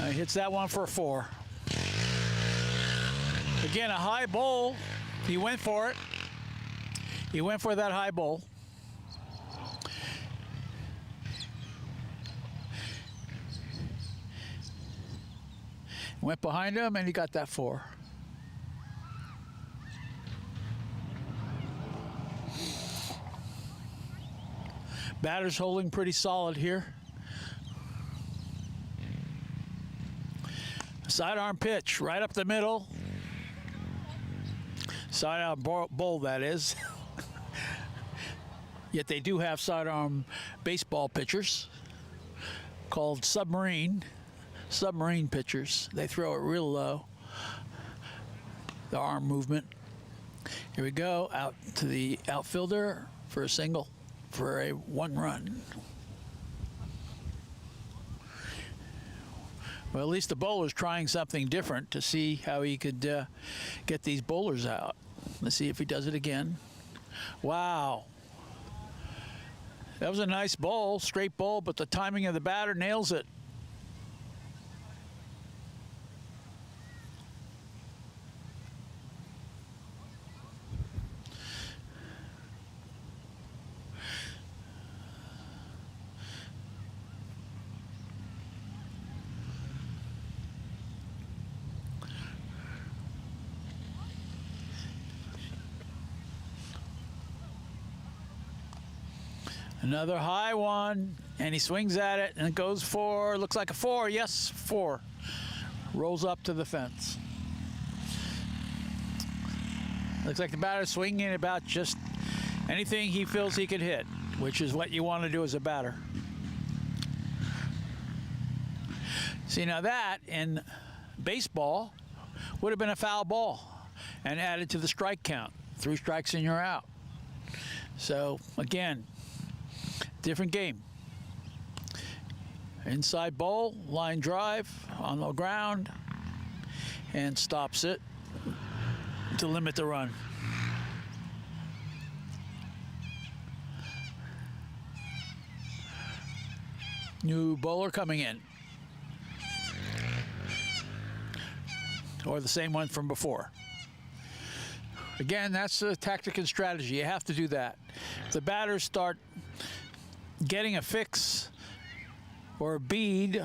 Hits that one for a 4. Again, a high bowl. He went for it. He went for that high bowl. Went behind him, and he got that 4. Batter's holding pretty solid here. Sidearm pitch, right up the middle. Sidearm bowl, that is. Yet they do have sidearm baseball pitchers called submarine pitchers. They throw it real low. The arm movement. Here we go, out to the outfielder for a single, for a 1 run. Well, at least the bowler's trying something different to see how he could get these bowlers out. Let's see if he does it again. Wow. That was a nice bowl, straight bowl, but the timing of the batter nails it. Another high one, and he swings at it, and it goes for, looks like a 4. Yes, 4. Rolls up to the fence. Looks like the batter's swinging about just anything he feels he could hit, which is what you want to do as a batter. See, now that in baseball would have been a foul ball and added to the strike count. 3 strikes and you're out. So, again, different game. Inside bowl, line drive on the ground, and stops it to limit the run. New bowler coming in. Or the same one from before. Again, that's a tactic and strategy. You have to do that. If the batters start getting a fix or a bead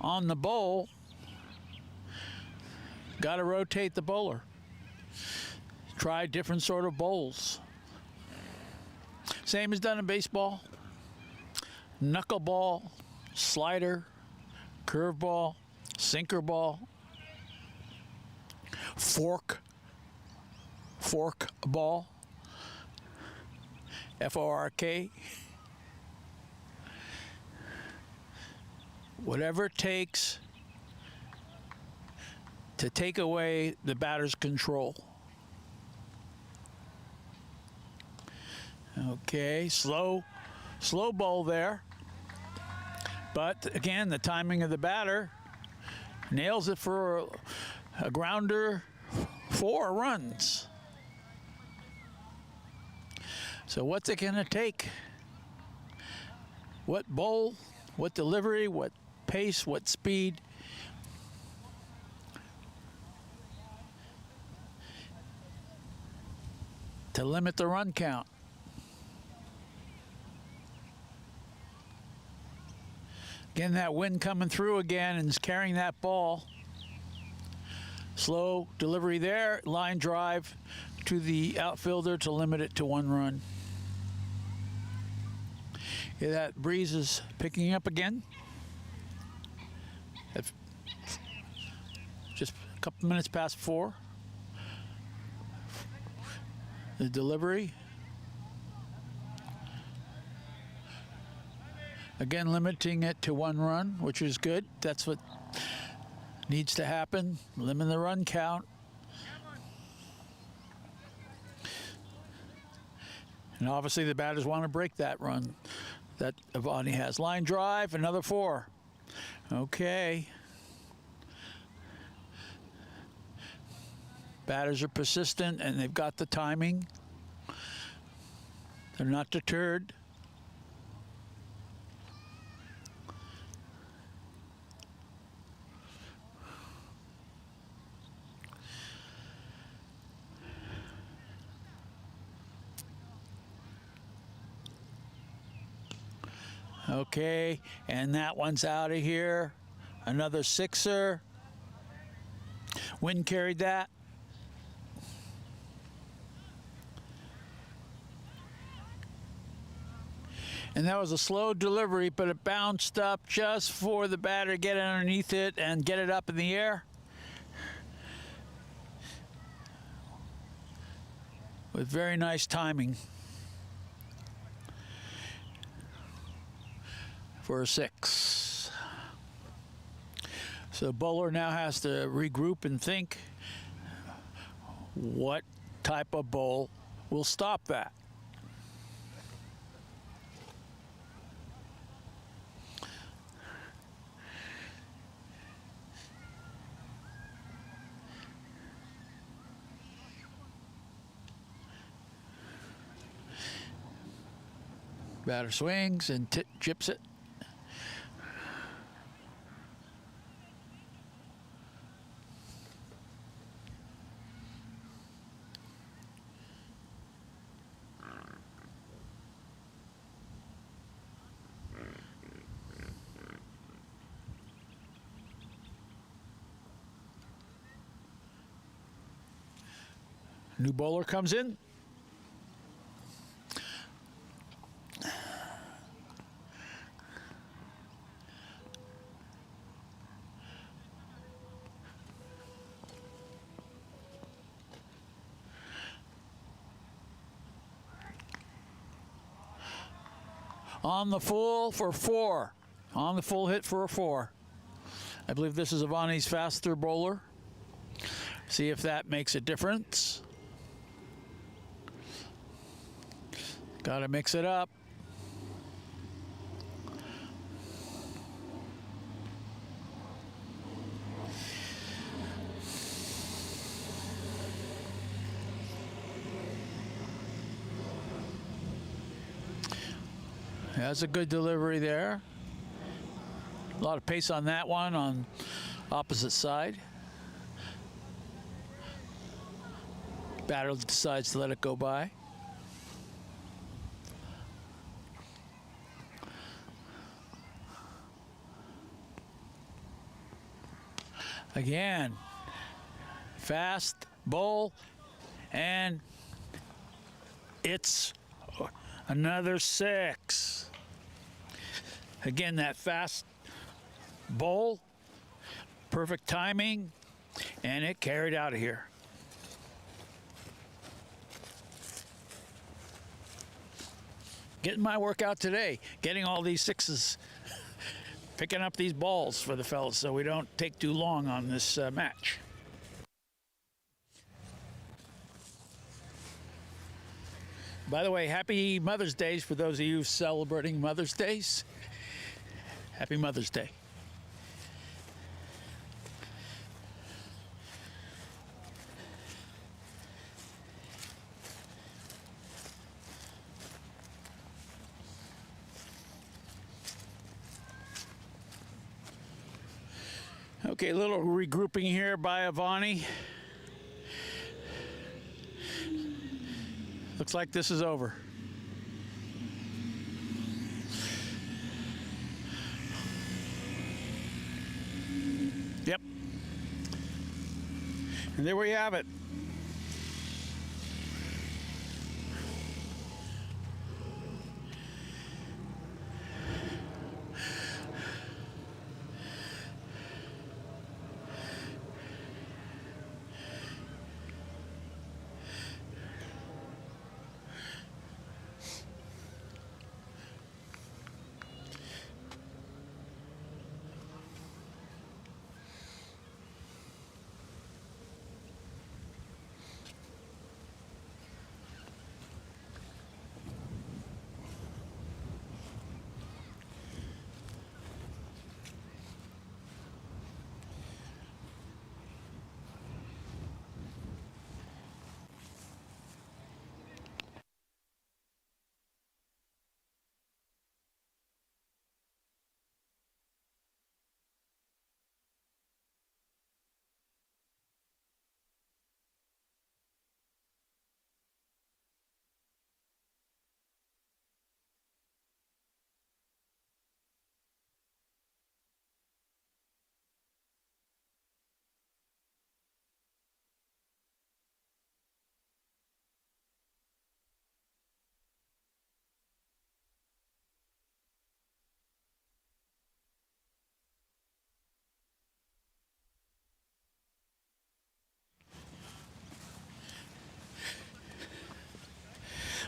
on the bowl, got to rotate the bowler. Try different sort of bowls. Same as done in baseball. Knuckleball, slider, curveball, sinker ball, fork ball, F-O-R-K. Whatever it takes to take away the batter's control. Okay, slow ball there. But again, the timing of the batter nails it for a grounder, 4 runs. So what's it gonna take? What bowl, what delivery, what pace, what speed? To limit the run count. Again, that wind coming through again and is carrying that ball. Slow delivery there, line drive to the outfielder to limit it to 1 run. Yeah, that breeze is picking up again. Just a couple minutes past 4. the delivery. Again, limiting it to 1 run, which is good. That's what needs to happen. Limit the run count. And obviously the batters want to break that run that Avaani has. Line drive, another 4. Okay. Batters are persistent and they've got the timing. They're not deterred. Okay, and that one's out of here. Another 6er. Wind carried that. And that was a slow delivery, but it bounced up just for the batter to get underneath it and get it up in the air. With very nice timing. For a 6. So bowler now has to regroup and think what type of bowl will stop that. Batter swings and chips it. New bowler comes in. On the full for 4. On the full hit for a 4. I believe this is Avaani's faster bowler. See if that makes a difference. Got to mix it up. That's a good delivery there. A lot of pace on that one on opposite side. Batter decides to let it go by. Again, fast bowl, and it's another 6. Again, that fast bowl, perfect timing, and it carried out of here. Getting my workout today, getting all these 6s, picking up these balls for the fellas so we don't take too long on this match. By the way, happy Mother's Day for those of you celebrating Mother's Days. Happy Mother's Day. Okay, a little regrouping here by Avaani. Looks like this is over. Yep. And there we have it.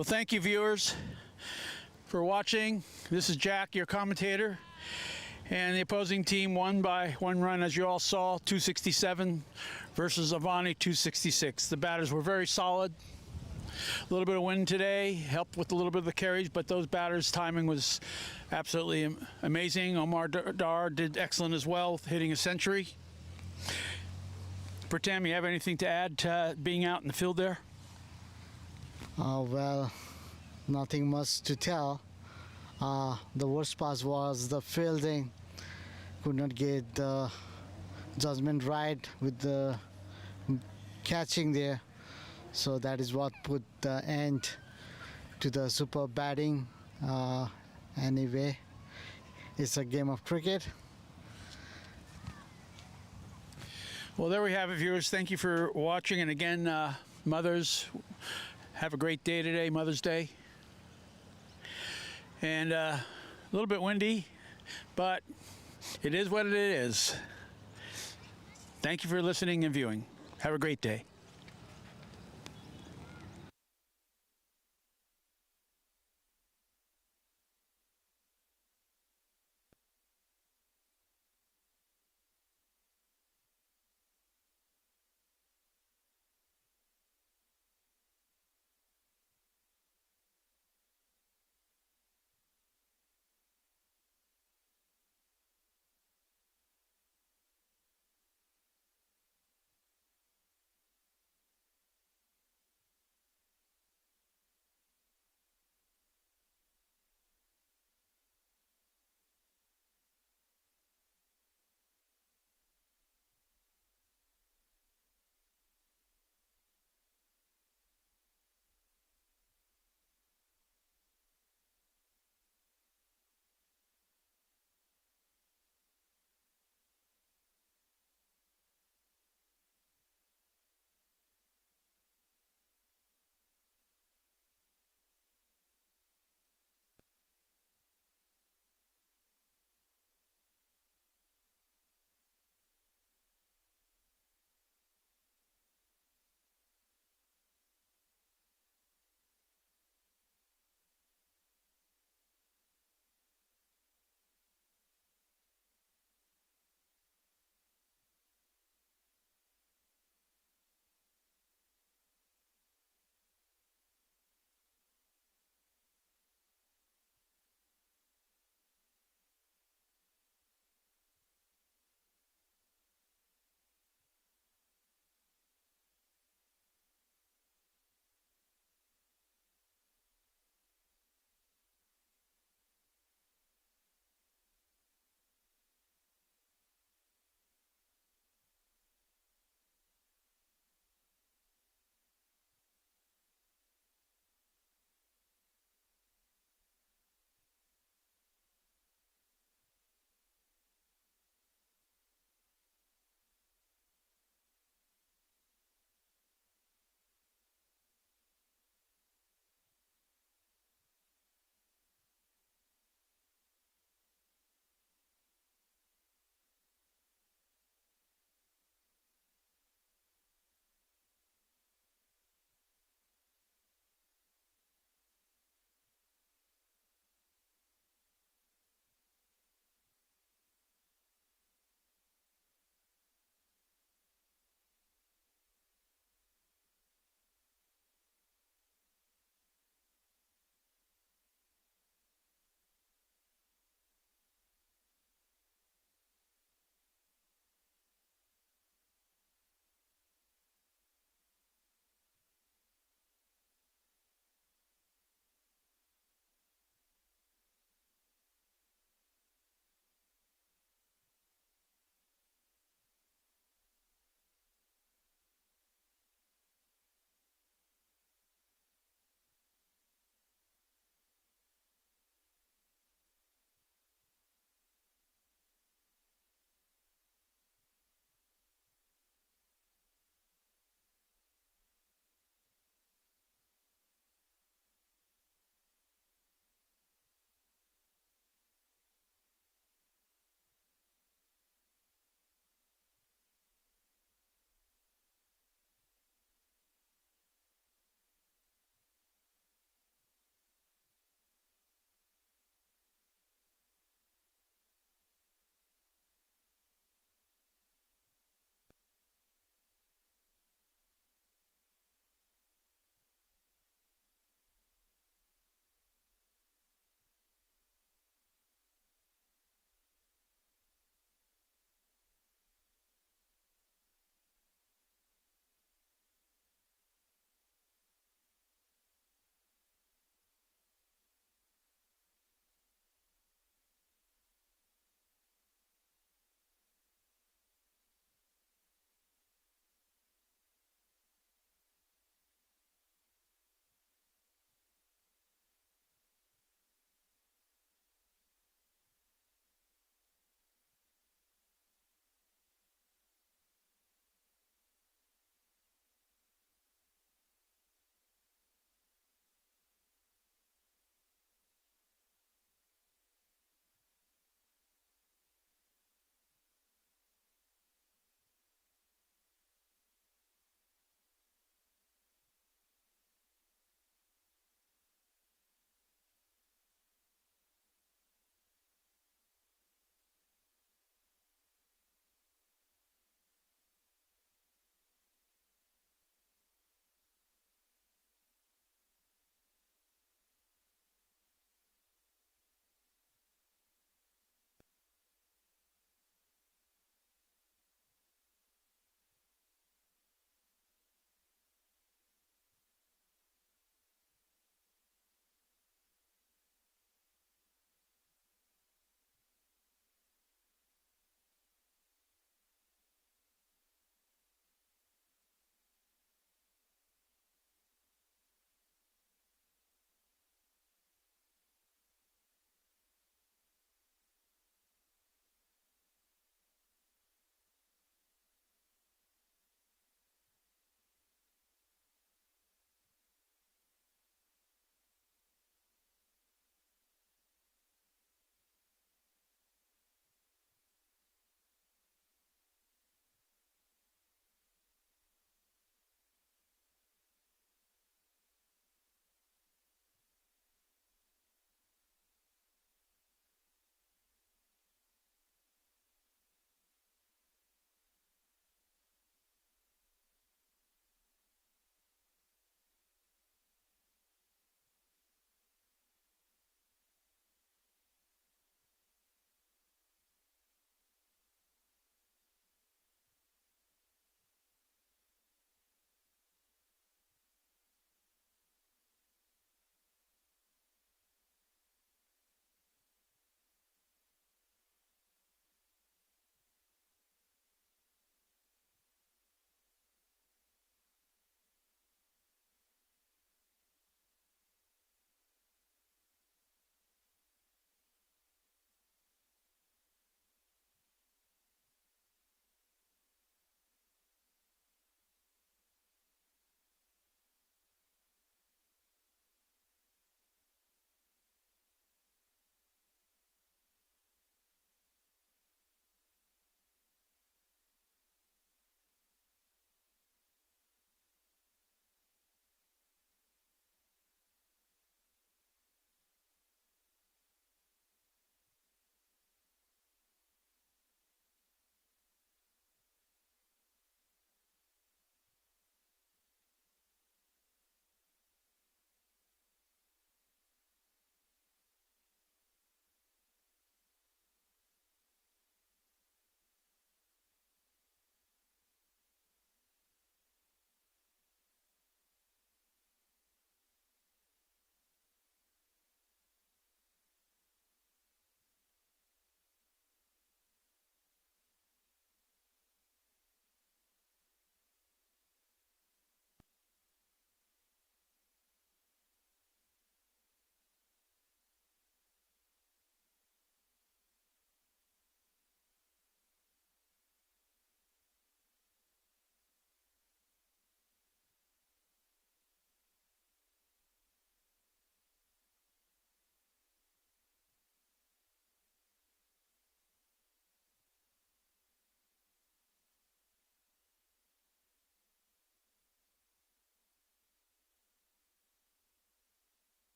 Well, thank you, viewers, for watching. This is Jack, your commentator. And the opposing team won by 1 run, as you all saw, 267 versus Avaani, 266. The batters were very solid. A little bit of wind today helped with a little bit of the carries, but those batters' timing was absolutely amazing. Omar Dar did excellent as well, hitting a century. Pratam, you have anything to add to being out in the field there? Well, nothing much to tell. The worst part was the fielding. Could not get the judgment right with the catching there. So that is what put the end to the superb batting. Anyway, it's a game of cricket. Well, there we have it, viewers. Thank you for watching. And again, mothers, have a great day today, Mother's Day. And a little bit windy, but it is what it is. Thank you for listening and viewing. Have a great day.